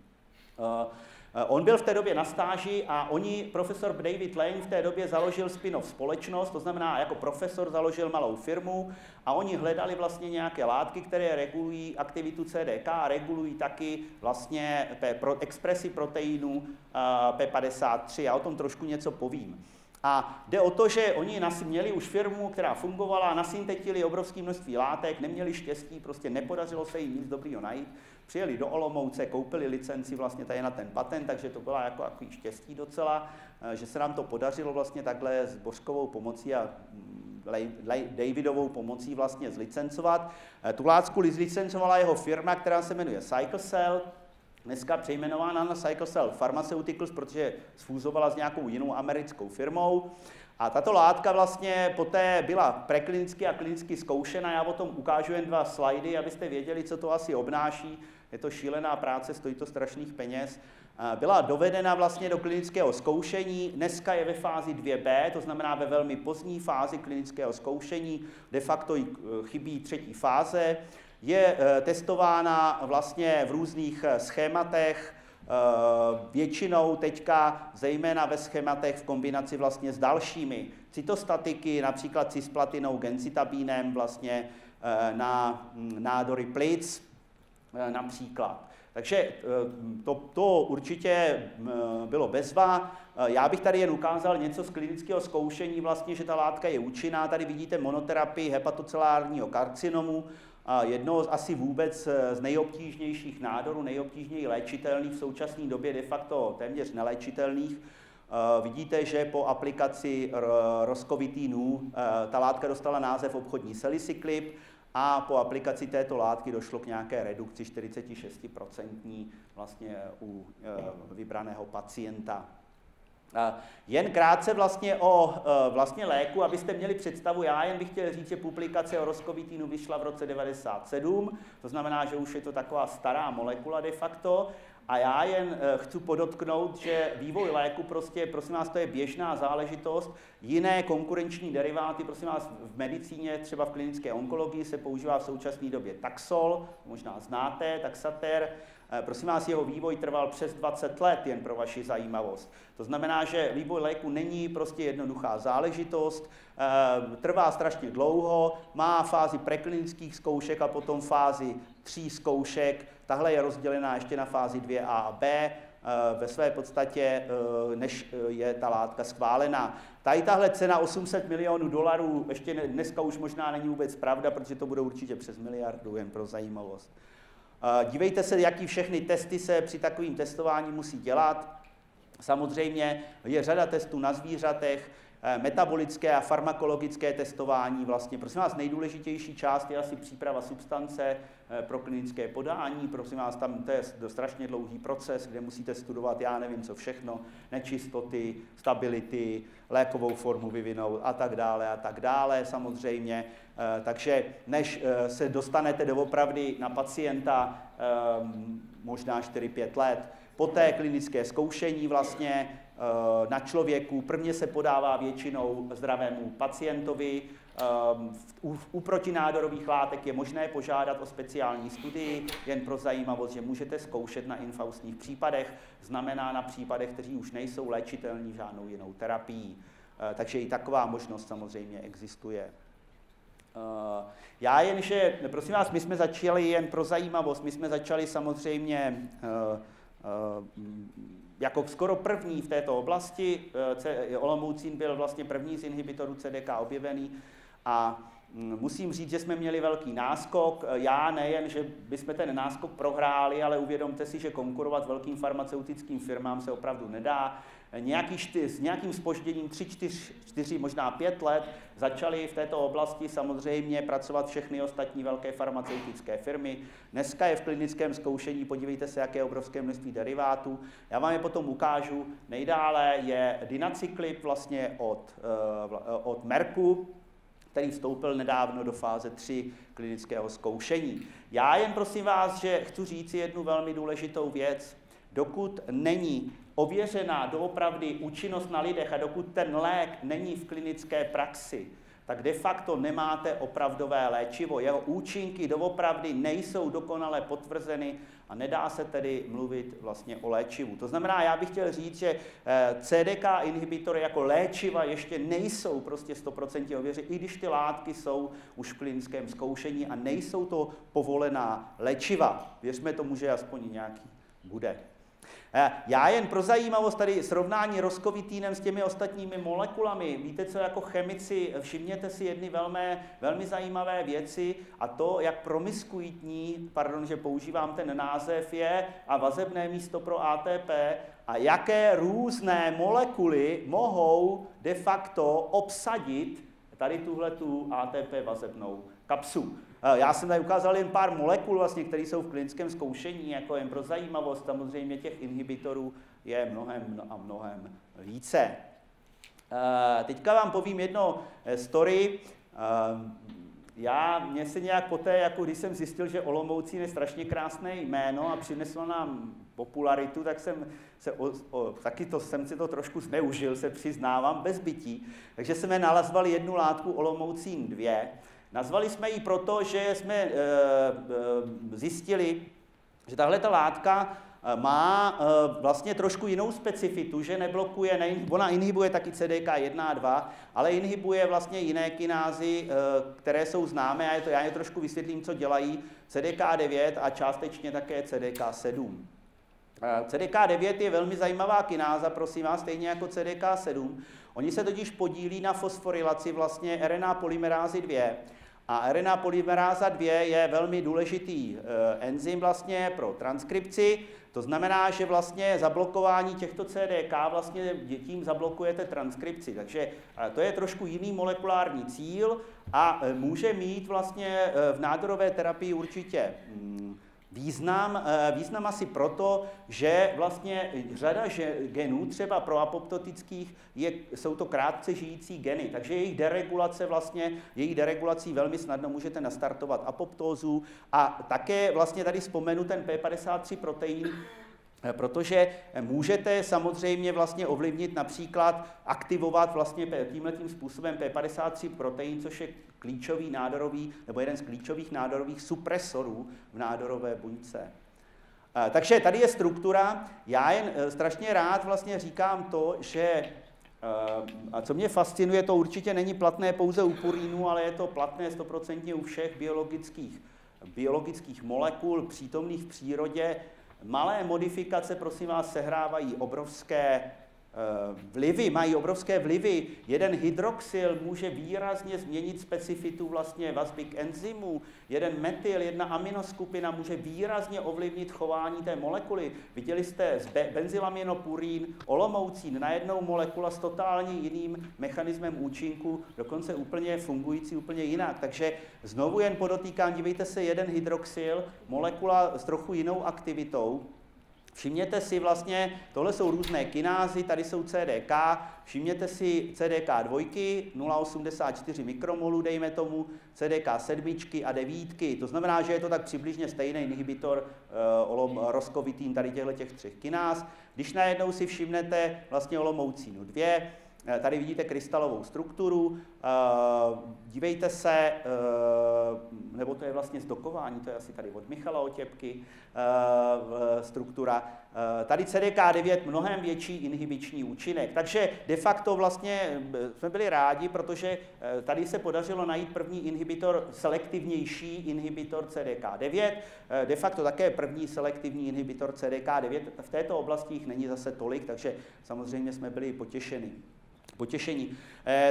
On byl v té době na stáži a profesor David Lane v té době založil spin-off společnost, to znamená, jako profesor založil malou firmu a oni hledali vlastně nějaké látky, které regulují aktivitu CDK a regulují taky vlastně expresi proteinu P53. Já o tom trošku něco povím. A jde o to, že oni měli už firmu, která fungovala, nasyntetili obrovské množství látek, neměli štěstí, prostě nepodařilo se jim nic dobrýho najít. Přijeli do Olomouce, koupili licenci vlastně tady na ten patent, takže to byla jako takový štěstí docela, že se nám to podařilo vlastně takhle s Bořkovou pomocí a Davidovou pomocí vlastně zlicencovat. Tu látku zlicencovala jeho firma, která se jmenuje CycleCell, dneska přejmenována na CycleCell Pharmaceuticals, protože sfúzovala s nějakou jinou americkou firmou. A tato látka vlastně poté byla preklinicky a klinicky zkoušena. Já o tom ukážu jen 2 slajdy, abyste věděli, co to asi obnáší. Je to šílená práce, stojí to strašných peněz. Byla dovedena vlastně do klinického zkoušení, dneska je ve fázi 2B, to znamená ve velmi pozdní fázi klinického zkoušení, de facto chybí 3. fáze. je testována vlastně v různých schématech, většinou teďka zejména ve schématech v kombinaci vlastně s dalšími cytostatiky, například cisplatinou, gencitabínem vlastně na nádory plic například. Takže to určitě bylo bezva. Já bych tady jen ukázal něco z klinického zkoušení, vlastně, že ta látka je účinná. Tady vidíte monoterapii hepatocelárního karcinomu, jednoho asi vůbec z nejobtížnějších nádorů, nejobtížněji léčitelných, v současné době de facto téměř neléčitelných. Vidíte, že po aplikaci roscovitinů ta látka dostala název obchodní salicyklib a po aplikaci této látky došlo k nějaké redukci 46% vlastně u vybraného pacienta. Jen krátce vlastně o léku, abyste měli představu, já jen bych chtěl říct, že publikace o roscovitinu vyšla v roce 1997, to znamená, že už je to taková stará molekula de facto, a já jen chci podotknout, že vývoj léku prostě, prosím vás, to je běžná záležitost. Jiné konkurenční deriváty, prosím vás, v medicíně, třeba v klinické onkologii se používá v současné době Taxol, možná znáte, Taxater. Prosím vás, jeho vývoj trval přes 20 let, jen pro vaši zajímavost. To znamená, že vývoj léku není prostě jednoduchá záležitost, trvá strašně dlouho, má fázi preklinických zkoušek a potom fázi 3 zkoušek. Tahle je rozdělená ještě na fázi 2A a B, ve své podstatě, než je ta látka schválená. Tady tahle cena $800 milionů, ještě dneska už možná není vůbec pravda, protože to bude určitě přes miliardu, jen pro zajímavost. Dívejte se, jaký všechny testy se při takovém testování musí dělat. Samozřejmě je řada testů na zvířatech, metabolické a farmakologické testování. Vlastně, prosím vás, nejdůležitější část je asi příprava substance pro klinické podání. Prosím vás, tam to je strašně dlouhý proces, kde musíte studovat, já nevím co všechno, nečistoty, stability, lékovou formu vyvinout a tak dále samozřejmě. Takže než se dostanete doopravdy na pacienta, možná 4-5 let, poté klinické zkoušení vlastně na člověku. Prvně se podává většinou zdravému pacientovi. U protinádorových látek je možné požádat o speciální studii, jen pro zajímavost, že můžete zkoušet na infaustních případech, znamená na případech, kteří už nejsou léčitelní žádnou jinou terapií. Takže i taková možnost samozřejmě existuje. Já jenže, prosím vás, my jsme začali jen pro zajímavost, my jsme začali samozřejmě jako skoro první v této oblasti. Olomoucín byl vlastně první z inhibitorů CDK objevený a musím říct, že jsme měli velký náskok. Já nejen, že bychom ten náskok prohráli, ale uvědomte si, že konkurovat velkým farmaceutickým firmám se opravdu nedá. S nějakým zpožděním 3-4, možná 5 let začaly v této oblasti samozřejmě pracovat všechny ostatní velké farmaceutické firmy. Dneska je v klinickém zkoušení, podívejte se, jaké obrovské množství derivátů. Já vám je potom ukážu. Nejdále je Dinacyclib vlastně od Merku, který vstoupil nedávno do fáze 3 klinického zkoušení. Já jen prosím vás, že chci říct jednu velmi důležitou věc. Dokud není ověřená doopravdy účinnost na lidech a dokud ten lék není v klinické praxi, tak de facto nemáte opravdové léčivo. Jeho účinky doopravdy nejsou dokonale potvrzeny a nedá se tedy mluvit vlastně o léčivu. To znamená, já bych chtěl říct, že CDK inhibitory jako léčiva ještě nejsou prostě 100% ověřeny, i když ty látky jsou už v klinickém zkoušení a nejsou to povolená léčiva. Věřme tomu, že aspoň nějaký bude. Já jen pro zajímavost tady srovnání roscovitínem s těmi ostatními molekulami. Víte co, jako chemici, všimněte si jedny velmi zajímavé věci a to, jak promiskuitní, pardon, že používám ten název, je a vazebné místo pro ATP a jaké různé molekuly mohou de facto obsadit tady tuhletu ATP vazebnou kapsu. Já jsem tady ukázal jen pár molekul, vlastně, které jsou v klinickém zkoušení, jako jen pro zajímavost. Samozřejmě těch inhibitorů je mnohem více. Teďka vám povím jedno story. Mě se nějak poté, jako když jsem zjistil, že Olomoucín je strašně krásné jméno a přineslo nám popularitu, tak jsem si to trošku zneužil, se přiznávám, bez bytí. Takže jsme nalazvali jednu látku Olomoucín 2. Nazvali jsme ji proto, že jsme zjistili, že tahle ta látka má vlastně trošku jinou specifitu, že neblokuje, ona inhibuje taky CDK1 a 2, ale inhibuje vlastně jiné kinázy, které jsou známé, a já je trošku vysvětlím, co dělají, CDK9 a částečně také CDK7. CDK9 je velmi zajímavá kináza, prosím vás, stejně jako CDK7. Oni se totiž podílí na fosforilaci vlastně RNA polymerázy 2. A RNA polymeráza 2 je velmi důležitý enzym vlastně pro transkripci. To znamená, že vlastně zablokování těchto CDK vlastně tím zablokujete transkripci. Takže to je trošku jiný molekulární cíl a může mít vlastně v nádorové terapii určitě význam asi proto, že vlastně řada genů, třeba proapoptotických, jsou to krátce žijící geny, takže jejich deregulací velmi snadno můžete nastartovat apoptózu a také vlastně tady vzpomenu ten P53 protein, protože můžete samozřejmě vlastně ovlivnit, například aktivovat vlastně tímhletím způsobem P53 protein, což je klíčový nádorový, nebo jeden z klíčových nádorových supresorů v nádorové buňce. Takže tady je struktura. Já jen strašně rád vlastně říkám to, že a co mě fascinuje, to určitě není platné pouze u purínu, ale je to platné 100% u všech biologických molekul přítomných v přírodě. Malé modifikace, prosím vás, sehrávají obrovské vlivy, mají obrovské vlivy. Jeden hydroxyl může výrazně změnit specifitu vlastně vazby k enzymu. Jeden metyl, jedna aminoskupina může výrazně ovlivnit chování té molekuly. Viděli jste benzylamienopurín, olomoucín, najednou molekula s totálně jiným mechanismem účinku, dokonce úplně fungující úplně jinak. Takže znovu jen podotýkám, dívejte se, jeden hydroxyl, molekula s trochu jinou aktivitou. Všimněte si vlastně, tohle jsou různé kinázy, tady jsou CDK, všimněte si CDK2, 0,84 mikromolů, dejme tomu, CDK7 a 9, to znamená, že je to tak přibližně stejný inhibitor roscovitin tady těch třech kináz. Když najednou si všimnete vlastně olomoucínu 2, tady vidíte krystalovou strukturu, dívejte se, nebo to je vlastně zdokování, to je asi tady od Michala Otěpky, struktura. Tady CDK9 mnohem větší inhibiční účinek, takže de facto vlastně jsme byli rádi, protože tady se podařilo najít první inhibitor, selektivnější inhibitor CDK9, de facto také první selektivní inhibitor CDK9. V této oblasti jich není zase tolik, takže samozřejmě jsme byli potěšení.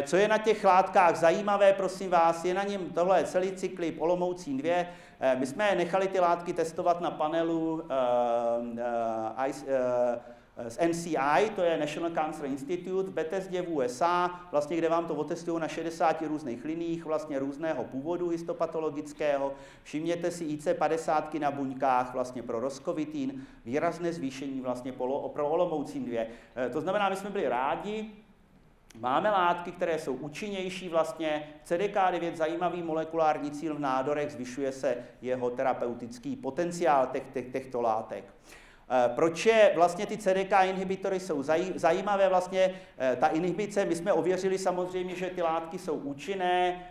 Co je na těch látkách zajímavé, prosím vás, je na něm tohle celý cyklip olomoucín 2. My jsme nechali ty látky testovat na panelu z NCI, to je National Cancer Institute, v Bethesdě v USA, vlastně, kde vám to otestují na 60 různých liních, vlastně různého původu histopatologického. Všimněte si IC50 na buňkách vlastně pro roscovitin, výrazné zvýšení vlastně pro olomoucín 2. To znamená, my jsme byli rádi. Máme látky, které jsou účinnější vlastně. CDK9 zajímavý molekulární cíl v nádorech, zvyšuje se jeho terapeutický potenciál těchto látek. Proč je vlastně ty CDK inhibitory jsou zajímavé vlastně ta inhibice? My jsme ověřili samozřejmě, že ty látky jsou účinné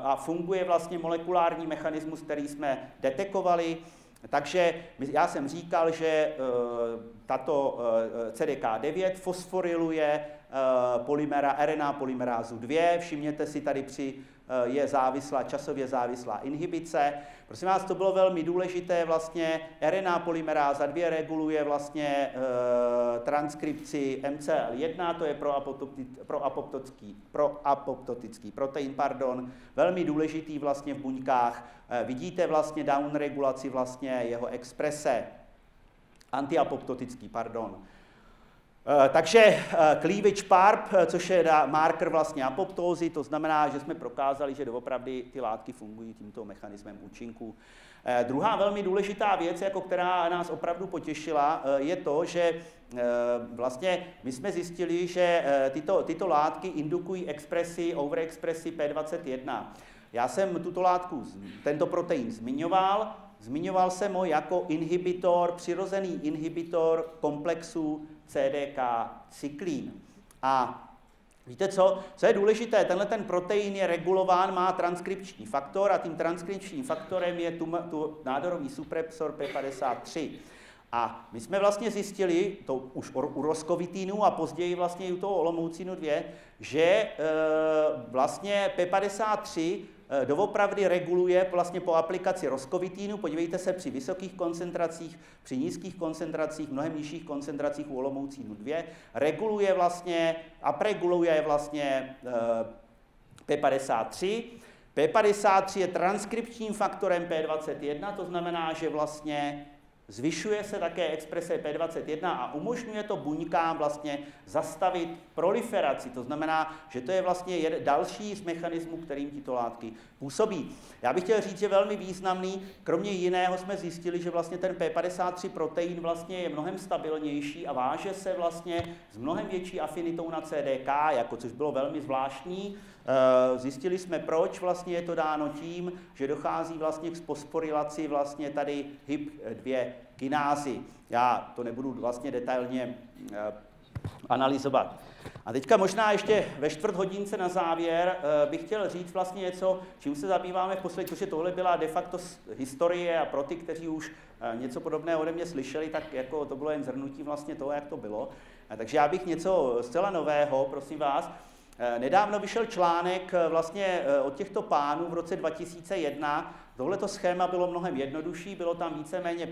a funguje vlastně molekulární mechanismus, který jsme detekovali. Takže já jsem říkal, že tato CDK9 fosforiluje RNA polymerázu 2. Všimněte si, tady je časově závislá inhibice. Prosím vás, to bylo velmi důležité, vlastně RNA polymeráza 2 reguluje vlastně transkripci MCL1, to je proapoptotický protein, velmi důležitý vlastně v buňkách. Vidíte vlastně downregulaci vlastně jeho exprese, antiapoptotický, Takže cleavage PARP, což je marker vlastně apoptózy, to znamená, že jsme prokázali, že doopravdy ty látky fungují tímto mechanismem účinku. Druhá velmi důležitá věc, která nás opravdu potěšila, je to, že vlastně my jsme zjistili, že tyto látky indukují overexpresi P21. Já jsem tuto látku, tento protein zmiňoval jsem ho jako přirozený inhibitor komplexu CDK cyklín. A Víte co je důležité? Tenhle ten protein je regulován, má transkripční faktor a tím transkripčním faktorem je tu nádorový supresor P53. A my jsme vlastně zjistili, to už u roskovitinu a později vlastně i u toho olomoucinu 2, že vlastně P53 doopravdy reguluje vlastně po aplikaci roskovitinu, podívejte se při vysokých koncentracích, při nízkých koncentracích, mnohem nižších koncentracích u olomoucinu 2, reguluje vlastně, upreguluje vlastně P53. P53 je transkripčním faktorem P21, to znamená, že vlastně zvyšuje se také exprese P21 a umožňuje to buňkám vlastně zastavit proliferaci. To znamená, že to je vlastně další z mechanismů, kterým tyto látky působí. Já bych chtěl říct, že velmi významný, kromě jiného jsme zjistili, že vlastně ten P53 protein vlastně je mnohem stabilnější a váže se vlastně s mnohem větší afinitou na CDK, což bylo velmi zvláštní. Zjistili jsme, proč vlastně je to dáno tím, že dochází vlastně k fosforilaci vlastně tady HIP2 kinázy. Já to nebudu vlastně detailně analyzovat. A teďka možná ještě ve čtvrt hodince na závěr bych chtěl říct vlastně něco, čím se zabýváme v poslední, protože tohle byla de facto historie a pro ty, kteří už něco podobného ode mě slyšeli, tak jako to bylo jen shrnutí vlastně toho, jak to bylo. Takže já bych něco zcela nového, prosím vás. Nedávno vyšel článek vlastně od těchto pánů v roce 2001. Tohleto schéma bylo mnohem jednodušší, bylo tam víceméně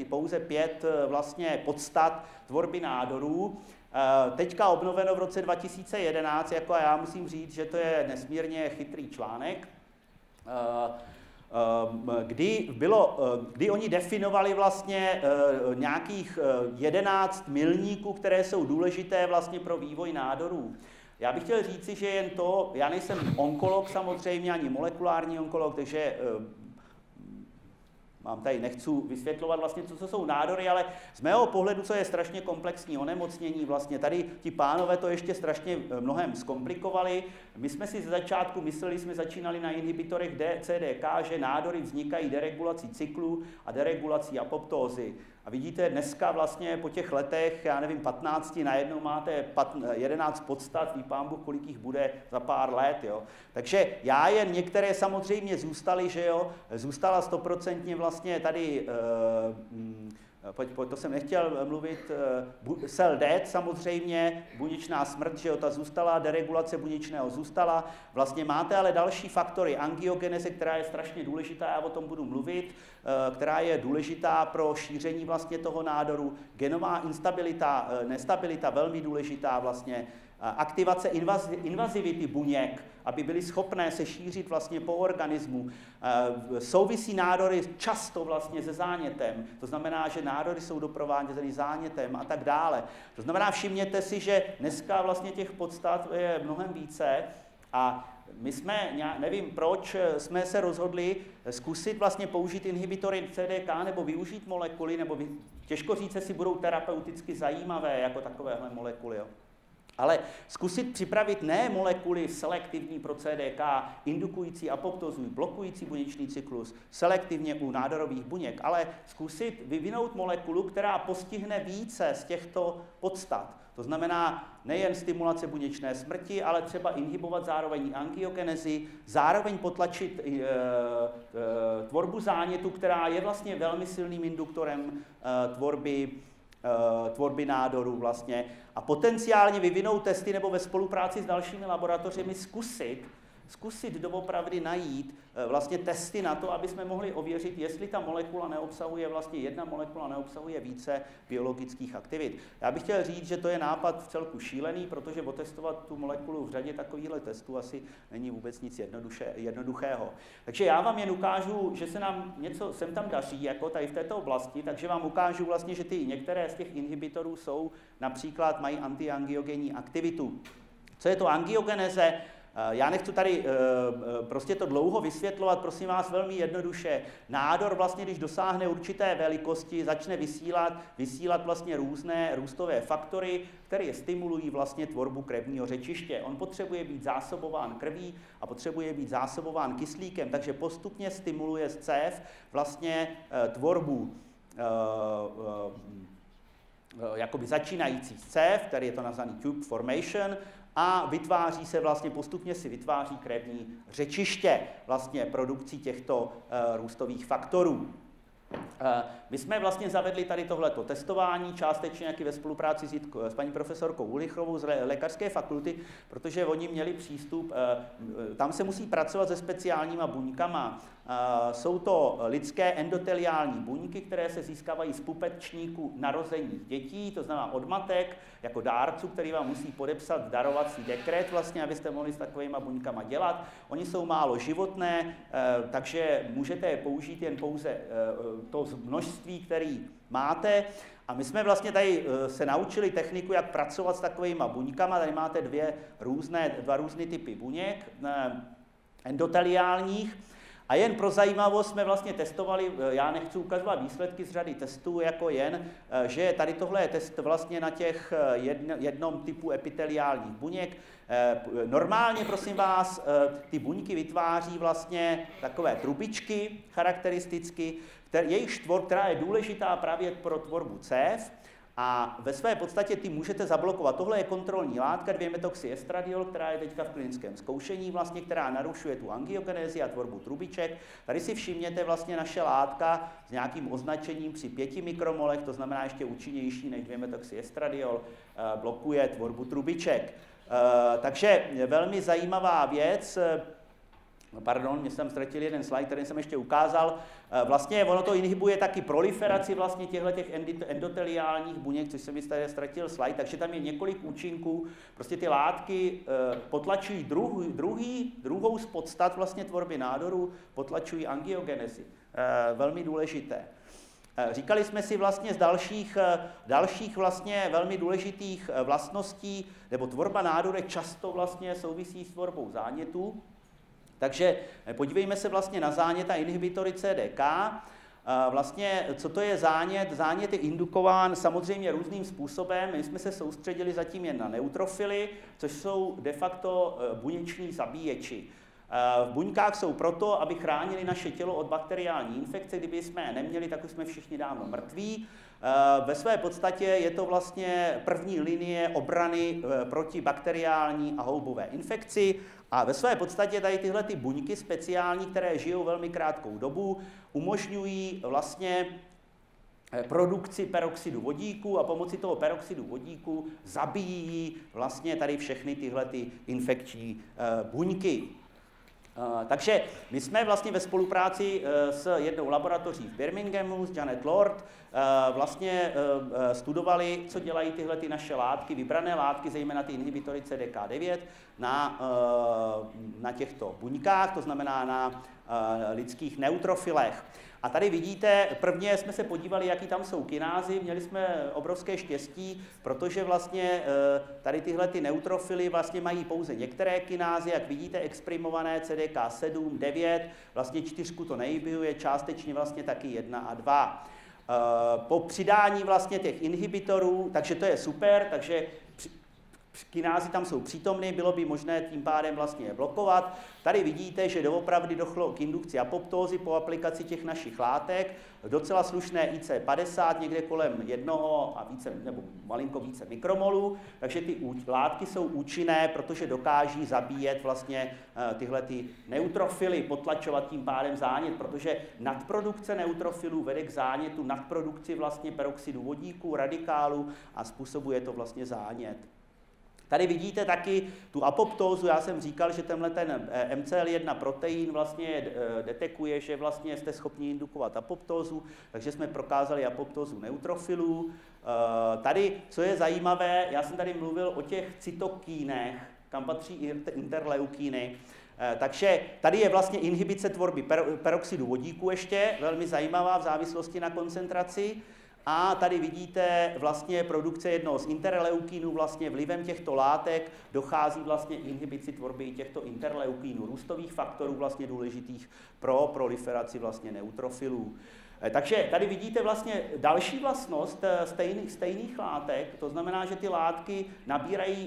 pouze pět vlastně podstat tvorby nádorů. Teďka obnoveno v roce 2011, jako já musím říct, že to je nesmírně chytrý článek, kdy oni definovali vlastně nějakých 11 milníků, které jsou důležité vlastně pro vývoj nádorů. Já bych chtěl říci, že jen to, já nejsem onkolog samozřejmě, ani molekulární onkolog, takže nechci vysvětlovat vlastně, co jsou nádory, ale z mého pohledu, co je strašně komplexní onemocnění, vlastně tady ti pánové to ještě strašně mnohem zkomplikovali. My jsme si ze začátku mysleli, jsme začínali na inhibitorech CDK, že nádory vznikají deregulací cyklu a deregulací apoptózy. A vidíte, dneska vlastně po těch letech, já nevím, 15, najednou máte 11 podstat, ví pán Bůh, kolik jich bude za pár let, jo. Takže některé samozřejmě zůstaly, že jo, zůstala 100% vlastně tady, to jsem nechtěl mluvit, cell death samozřejmě, buněčná smrt, že jo, ta zůstala, deregulace buněčného zůstala. Vlastně máte ale další faktory, angiogeneze, která je strašně důležitá, já o tom budu mluvit, která je důležitá pro šíření vlastně toho nádoru, genová instabilita, nestabilita, velmi důležitá vlastně, aktivace invazivity buněk, aby byly schopné se šířit vlastně po organismu. Souvisí nádory často vlastně se zánětem, to znamená, že nádory jsou doprovázeny zánětem a tak dále. To znamená, všimněte si, že dneska vlastně těch podstat je mnohem více a my jsme, nevím proč, jsme se rozhodli zkusit vlastně použít inhibitory CDK nebo využít molekuly, nebo těžko říct, jestli budou terapeuticky zajímavé jako takovéhle molekuly. Jo. Ale zkusit připravit ne molekuly selektivní pro CDK, indukující apoptózu, blokující buněčný cyklus, selektivně u nádorových buněk, ale zkusit vyvinout molekulu, která postihne více z těchto podstat. To znamená nejen stimulace buněčné smrti, ale třeba inhibovat zároveň angiogenezi, zároveň potlačit tvorbu zánětu, která je vlastně velmi silným induktorem tvorby nádorů vlastně a potenciálně vyvinout testy nebo ve spolupráci s dalšími laboratořemi zkusit doopravdy najít vlastně testy na to, aby jsme mohli ověřit, jestli ta molekula neobsahuje, vlastně jedna molekula neobsahuje více biologických aktivit. Já bych chtěl říct, že to je nápad vcelku šílený, protože otestovat tu molekulu v řadě takovýchhle testů asi není vůbec nic jednoduchého. Takže já vám jen ukážu, že se nám něco sem tam daří, jako tady v této oblasti, takže vám ukážu vlastně, že některé z těch inhibitorů například mají antiangiogenní aktivitu. Co je to angiogeneze? Já nechci tady prostě to dlouho vysvětlovat, prosím vás, velmi jednoduše. Nádor vlastně, když dosáhne určité velikosti, začne vysílat vlastně různé růstové faktory, které stimulují vlastně tvorbu krevního řečiště. On potřebuje být zásobován krví a potřebuje být zásobován kyslíkem, takže postupně stimuluje z cév vlastně tvorbu jakoby začínající z cév, který je to nazvaný tube formation, a vytváří se vlastně, postupně si vytváří krevní řečiště vlastně produkcí těchto růstových faktorů. My jsme vlastně zavedli tady tohleto testování, částečně jaký ve spolupráci s paní profesorkou Ulichovou z lékařské fakulty, protože oni měli přístup, tam se musí pracovat se speciálníma buňkama. Jsou to lidské endoteliální buňky, které se získávají z pupečníků narozených dětí, to znamená od matek, jako dárců, který vám musí podepsat darovací dekret, vlastně, abyste mohli s takovýma buňkama dělat. Oni jsou málo životné, takže můžete je použít jen pouze to množství, který máte. A my jsme vlastně tady se naučili techniku, jak pracovat s takovýma buňkama. Tady máte dva různé typy buněk endoteliálních. A jen pro zajímavost jsme vlastně testovali, já nechci ukazovat výsledky z řady testů, jako jen, že tady tohle je test vlastně na těch jednom typu epiteliálních buněk. Normálně, prosím vás, ty buňky vytváří vlastně takové trubičky charakteristicky, jejich tvor, která je důležitá právě pro tvorbu cév. A ve své podstatě ty můžete zablokovat. Tohle je kontrolní látka 2-metoxyestradiol, která je teďka v klinickém zkoušení, vlastně, která narušuje tu angiogenézi a tvorbu trubiček. Tady si všimněte vlastně naše látka s nějakým označením při 5 mikromolech, to znamená ještě účinnější než 2-metoxyestradiol, blokuje tvorbu trubiček. Takže velmi zajímavá věc. Pardon, mě jsem ztratil jeden slide, který jsem ještě ukázal. Vlastně ono to inhibuje taky proliferaci vlastně těchto endoteliálních buněk, což jsem mi tady ztratil slide, takže tam je několik účinků. Prostě ty látky potlačují druhou z podstat vlastně tvorby nádoru, potlačují angiogenezi. Velmi důležité. Říkali jsme si vlastně z dalších vlastně velmi důležitých vlastností, nebo tvorba nádorek často vlastně souvisí s tvorbou zánětů. Takže podívejme se vlastně na zánět a inhibitory CDK. Vlastně, co to je zánět? Zánět je indukován samozřejmě různým způsobem. My jsme se soustředili zatím jen na neutrofily, což jsou de facto buněční zabíječi. V buňkách jsou proto, aby chránili naše tělo od bakteriální infekce. Kdyby jsme je neměli, tak už jsme všichni dávno mrtví. Ve své podstatě je to vlastně první linie obrany proti bakteriální a houbové infekci. A ve své podstatě tady tyhle ty buňky speciální, které žijou velmi krátkou dobu, umožňují vlastně produkci peroxidu vodíku a pomocí toho peroxidu vodíku zabíjí vlastně tady všechny tyhle ty infekční buňky. Takže my jsme vlastně ve spolupráci s jednou laboratoří v Birminghamu, s Janet Lord, vlastně studovali, co dělají tyhle ty naše látky, vybrané látky, zejména ty inhibitory CDK9, na těchto buňkách, to znamená na lidských neutrofilech. A tady vidíte, prvně jsme se podívali, jaký tam jsou kinázy, měli jsme obrovské štěstí, protože vlastně tady tyhle ty neutrofily vlastně mají pouze některé kinázy, jak vidíte, exprimované CDK7, 9, vlastně 4 to nehybuje, částečně vlastně taky 1 a 2. Po přidání vlastně těch inhibitorů, takže to je super, takže kinázy tam jsou přítomny, bylo by možné tím pádem vlastně je blokovat. Tady vidíte, že doopravdy došlo k indukci apoptózy po aplikaci těch našich látek, docela slušné IC50, někde kolem 1 a více, nebo malinko více mikromolů, takže ty látky jsou účinné, protože dokáží zabíjet vlastně tyhle ty neutrofily, potlačovat tím pádem zánět, protože nadprodukce neutrofilů vede k zánětu, nadprodukci vlastně peroxidu vodíku, radikálu a způsobuje to vlastně zánět. Tady vidíte taky tu apoptózu, já jsem říkal, že tenhle ten MCL1 protein vlastně detekuje, že vlastně jste schopni indukovat apoptózu, takže jsme prokázali apoptózu neutrofilů. Tady, co je zajímavé, já jsem tady mluvil o těch cytokínech, kam patří interleukíny, takže tady je vlastně inhibice tvorby peroxidu vodíku ještě, velmi zajímavá v závislosti na koncentraci. A tady vidíte vlastně produkce jednoho z interleukínů, vlastně vlivem těchto látek dochází vlastně inhibici tvorby těchto interleukínů, růstových faktorů vlastně důležitých pro proliferaci vlastně neutrofilů. Takže tady vidíte vlastně další vlastnost stejných látek, to znamená, že ty látky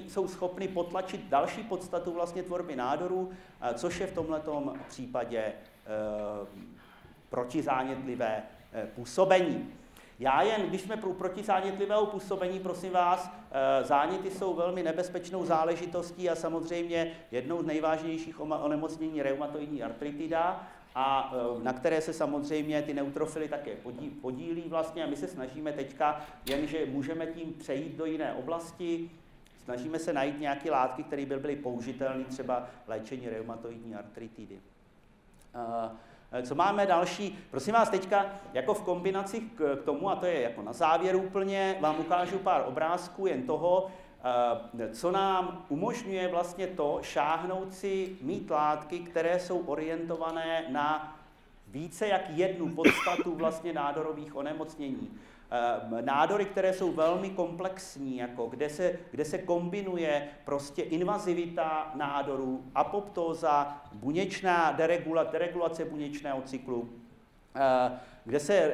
jsou schopny potlačit další podstatu vlastně tvorby nádorů, což je v tomhletom případě protizánětlivé působení. Já jen, když jsme proti zánětlivého působení, prosím vás, záněty jsou velmi nebezpečnou záležitostí a samozřejmě jednou z nejvážnějších onemocnění reumatoidní artritida, a na které se samozřejmě ty neutrofily také podílí vlastně a my se snažíme teďka, jenže můžeme tím přejít do jiné oblasti, snažíme se najít nějaké látky, které by byly použitelné třeba léčení reumatoidní artritidy. Co máme další? Prosím vás, teďka jako v kombinaci k tomu, a to je jako na závěr úplně, vám ukážu pár obrázků jen toho, co nám umožňuje vlastně to šáhnout si mít látky, které jsou orientované na více jak jednu podstatu vlastně nádorových onemocnění. Nádory, které jsou velmi komplexní, jako kde se kombinuje prostě invazivita nádorů, apoptóza, buněčná deregulace buněčného cyklu, kde se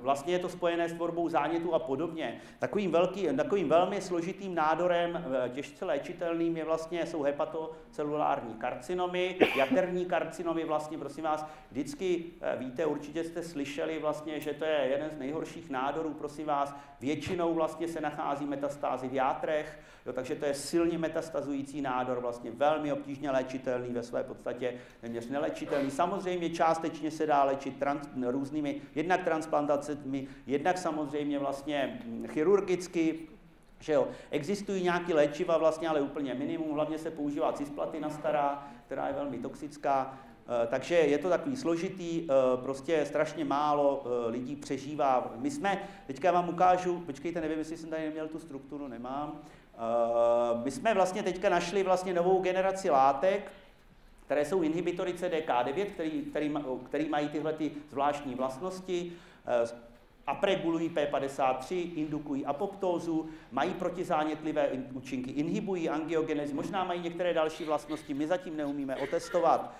vlastně je to spojené s tvorbou zánětu a podobně. Takovým velmi složitým nádorem, těžce léčitelným jsou hepatocelulární karcinomy, jaterní karcinomy vlastně, prosím vás, vždycky víte, určitě jste slyšeli vlastně, že to je jeden z nejhorších nádorů, prosím vás, většinou vlastně se nachází metastázy v játrech, jo, takže to je silně metastazující nádor, vlastně velmi obtížně léčitelný, ve své podstatě téměř neléčitelný. Samozřejmě částečně se dá léčit různými, jednak transplantacemi, jednak samozřejmě vlastně chirurgicky, že jo. Existují nějaké léčiva vlastně, ale úplně minimum, hlavně se používá cisplatina stará, která je velmi toxická, takže je to takový složitý, prostě strašně málo lidí přežívá. My jsme, teďka vám ukážu, počkejte, nevím, jestli jsem tady neměl tu strukturu, nemám. My jsme vlastně teďka našli vlastně novou generaci látek, které jsou inhibitory CDK9, který mají tyhle ty zvláštní vlastnosti, upregulují P53, indukují apoptózu, mají protizánětlivé účinky, inhibují angiogenezi, možná mají některé další vlastnosti, my zatím neumíme otestovat.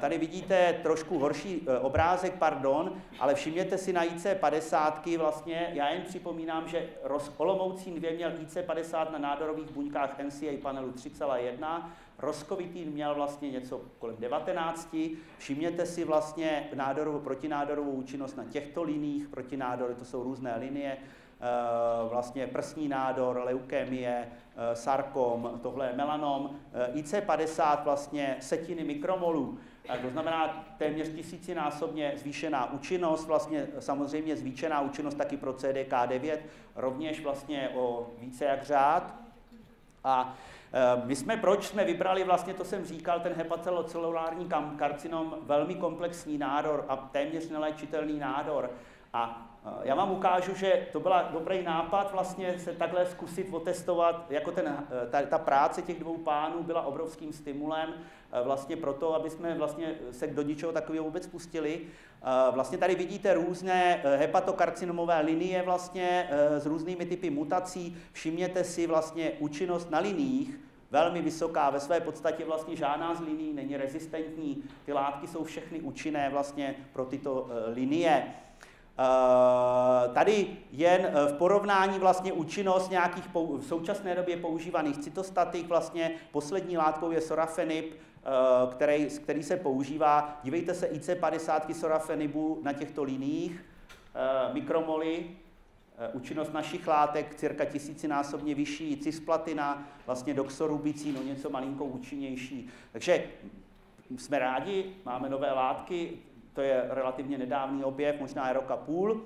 Tady vidíte trošku horší obrázek, pardon, ale všimněte si na IC50 vlastně, já jen připomínám, že Olomoucín 2 měl IC50 na nádorových buňkách NCA panelu 3,1, Roscovitín měl vlastně něco kolem 19, všimněte si vlastně protinádorovou účinnost na těchto liních, protinádory, to jsou různé linie, vlastně prsní nádor, leukémie, sarkom, tohle je melanom, IC50 vlastně setiny mikromolů, to znamená téměř 1000násobně zvýšená účinnost, vlastně samozřejmě zvýšená účinnost taky pro CDK9, rovněž vlastně o více jak řád. A proč jsme vybrali vlastně, to jsem říkal, ten hepatocelulární karcinom, velmi komplexní nádor a téměř neléčitelný nádor. A já vám ukážu, že to byl dobrý nápad vlastně se takhle zkusit otestovat, jako ta práce těch dvou pánů byla obrovským stimulem vlastně proto, aby jsme vlastně se do ničeho takového vůbec pustili. Vlastně tady vidíte různé hepatokarcinomové linie vlastně s různými typy mutací. Všimněte si vlastně účinnost na liniích, velmi vysoká, ve své podstatě vlastně žádná z linií není rezistentní. Ty látky jsou všechny účinné vlastně pro tyto linie. Tady jen v porovnání vlastně účinnost nějakých v současné době používaných cytostatik, vlastně poslední látkou je sorafenib, který se používá. Dívejte se IC50 sorafenibu na těchto liniích, mikromoly, účinnost našich látek cirka 1000násobně vyšší, cisplatina, vlastně doxorubicin, no něco malinko účinnější. Takže jsme rádi, máme nové látky, to je relativně nedávný objev, možná rok a půl.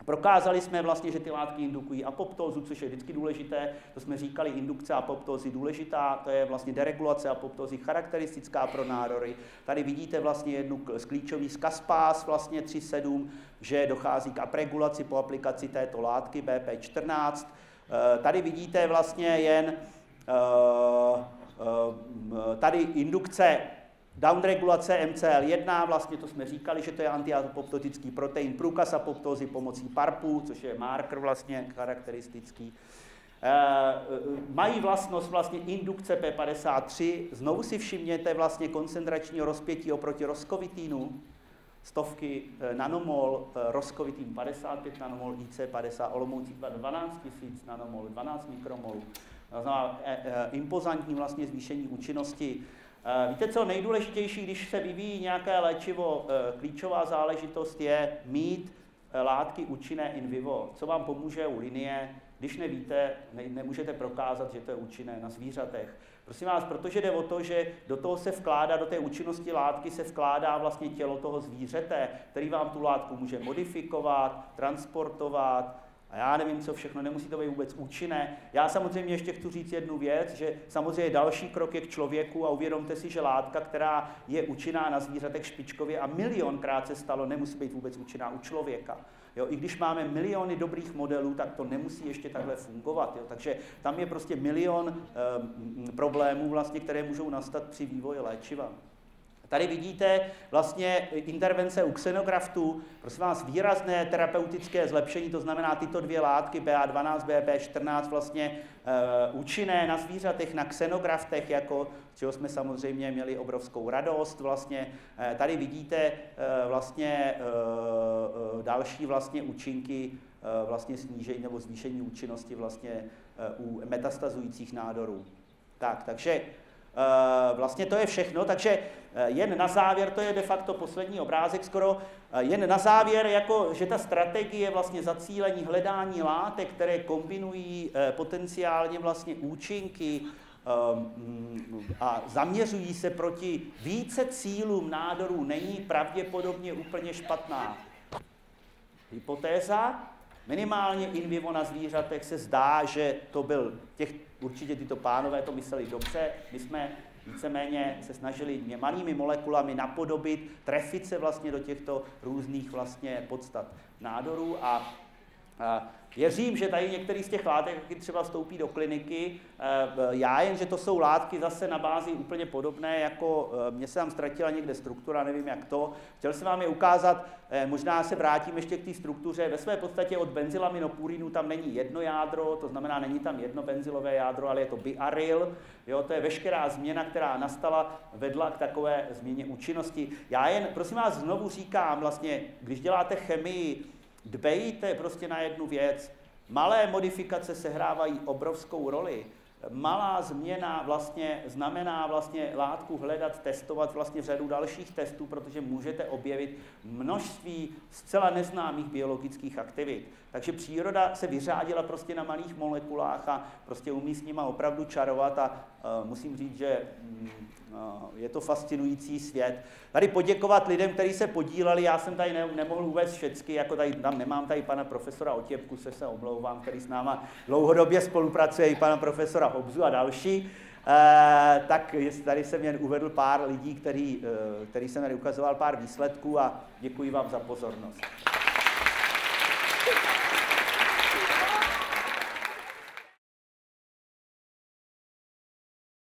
Prokázali jsme vlastně, že ty látky indukují apoptózu, což je vždycky důležité. To jsme říkali, indukce apoptózy důležitá, to je vlastně deregulace apoptózy charakteristická pro nádory. Tady vidíte vlastně jednu z klíčových Caspase, vlastně 3,7, že dochází k upregulaci po aplikaci této látky BP14. Tady vidíte vlastně jen tady indukce downregulace MCL1, vlastně to jsme říkali, že to je antiapoptotický protein, průkaz apoptózy pomocí PARPu, což je marker vlastně charakteristický. Mají vlastnost vlastně indukce P53, znovu si všimněte vlastně koncentračního rozpětí oproti roscovitínu, stovky nanomol, roscovitín 55 nanomol, IC50, Olomoucí 12 000 nanomol, 12 mikromolů. To znamená impozantní vlastně zvýšení účinnosti. Víte, co nejdůležitější, když se vyvíjí nějaké léčivo, klíčová záležitost je mít látky účinné in vivo. Co vám pomůže u linie, když nevíte, nemůžete prokázat, že to je účinné na zvířatech. Prosím vás, protože jde o to, že do toho se vkládá, do té účinnosti látky se vkládá vlastně tělo toho zvířete, který vám tu látku může modifikovat, transportovat, a já nevím, co všechno, nemusí to být vůbec účinné. Já samozřejmě ještě chci říct jednu věc, že samozřejmě další krok je k člověku a uvědomte si, že látka, která je účinná na zvířatech špičkově a milionkrát se stalo, nemusí být vůbec účinná u člověka. Jo, i když máme miliony dobrých modelů, tak to nemusí ještě takhle fungovat. Jo. Takže tam je prostě milion problémů, vlastně, které můžou nastat při vývoji léčiva. Tady vidíte vlastně intervence u xenograftů, prosím vás, výrazné terapeutické zlepšení, to znamená tyto dvě látky, BA12, BP14, vlastně účinné na zvířatech, na xenograftech, jako, z čeho jsme samozřejmě měli obrovskou radost. Vlastně. Tady vidíte vlastně další vlastně účinky vlastně snížení nebo zvýšení účinnosti vlastně u metastazujících nádorů. Takže vlastně to je všechno, takže jen na závěr, to je de facto poslední obrázek skoro, jen na závěr, jako, že ta strategie vlastně zacílení, hledání látek, které kombinují potenciálně vlastně účinky a zaměřují se proti více cílům nádorů, není pravděpodobně úplně špatná hypotéza. Minimálně in vivo na zvířatech se zdá, že to byl určitě tyto pánové to mysleli dobře. My jsme víceméně se snažili malými molekulami napodobit, trefit se vlastně do těchto různých vlastně podstat nádorů a věřím, že tady některý z těch látek třeba vstoupí do kliniky. Já jen, že to jsou látky zase na bázi úplně podobné, jako mě se tam ztratila někde struktura, nevím jak to. Chtěl jsem vám je ukázat, možná se vrátím ještě k té struktuře. Ve své podstatě od benzylaminopurinu tam není jedno jádro, to znamená, není tam jedno benzylové jádro, ale je to biaryl. Jo, to je veškerá změna, která nastala, vedla k takové změně účinnosti. Já jen, prosím vás, znovu říkám, vlastně, když děláte chemii, dbejte prostě na jednu věc. Malé modifikace sehrávají obrovskou roli. Malá změna vlastně znamená vlastně látku hledat, testovat vlastně řadu dalších testů, protože můžete objevit množství zcela neznámých biologických aktivit. Takže příroda se vyřádila prostě na malých molekulách a prostě umí s nima opravdu čarovat a musím říct, že je to fascinující svět. Tady poděkovat lidem, kteří se podíleli, já jsem tady nemohl uvést všechny, jako tady, tam nemám tady pana profesora Otěpku, se omlouvám, který s náma dlouhodobě spolupracuje, i pana profesora Hobzu a další. Tak tady jsem jen uvedl pár lidí, který jsem tady ukazoval pár výsledků a děkuji vám za pozornost.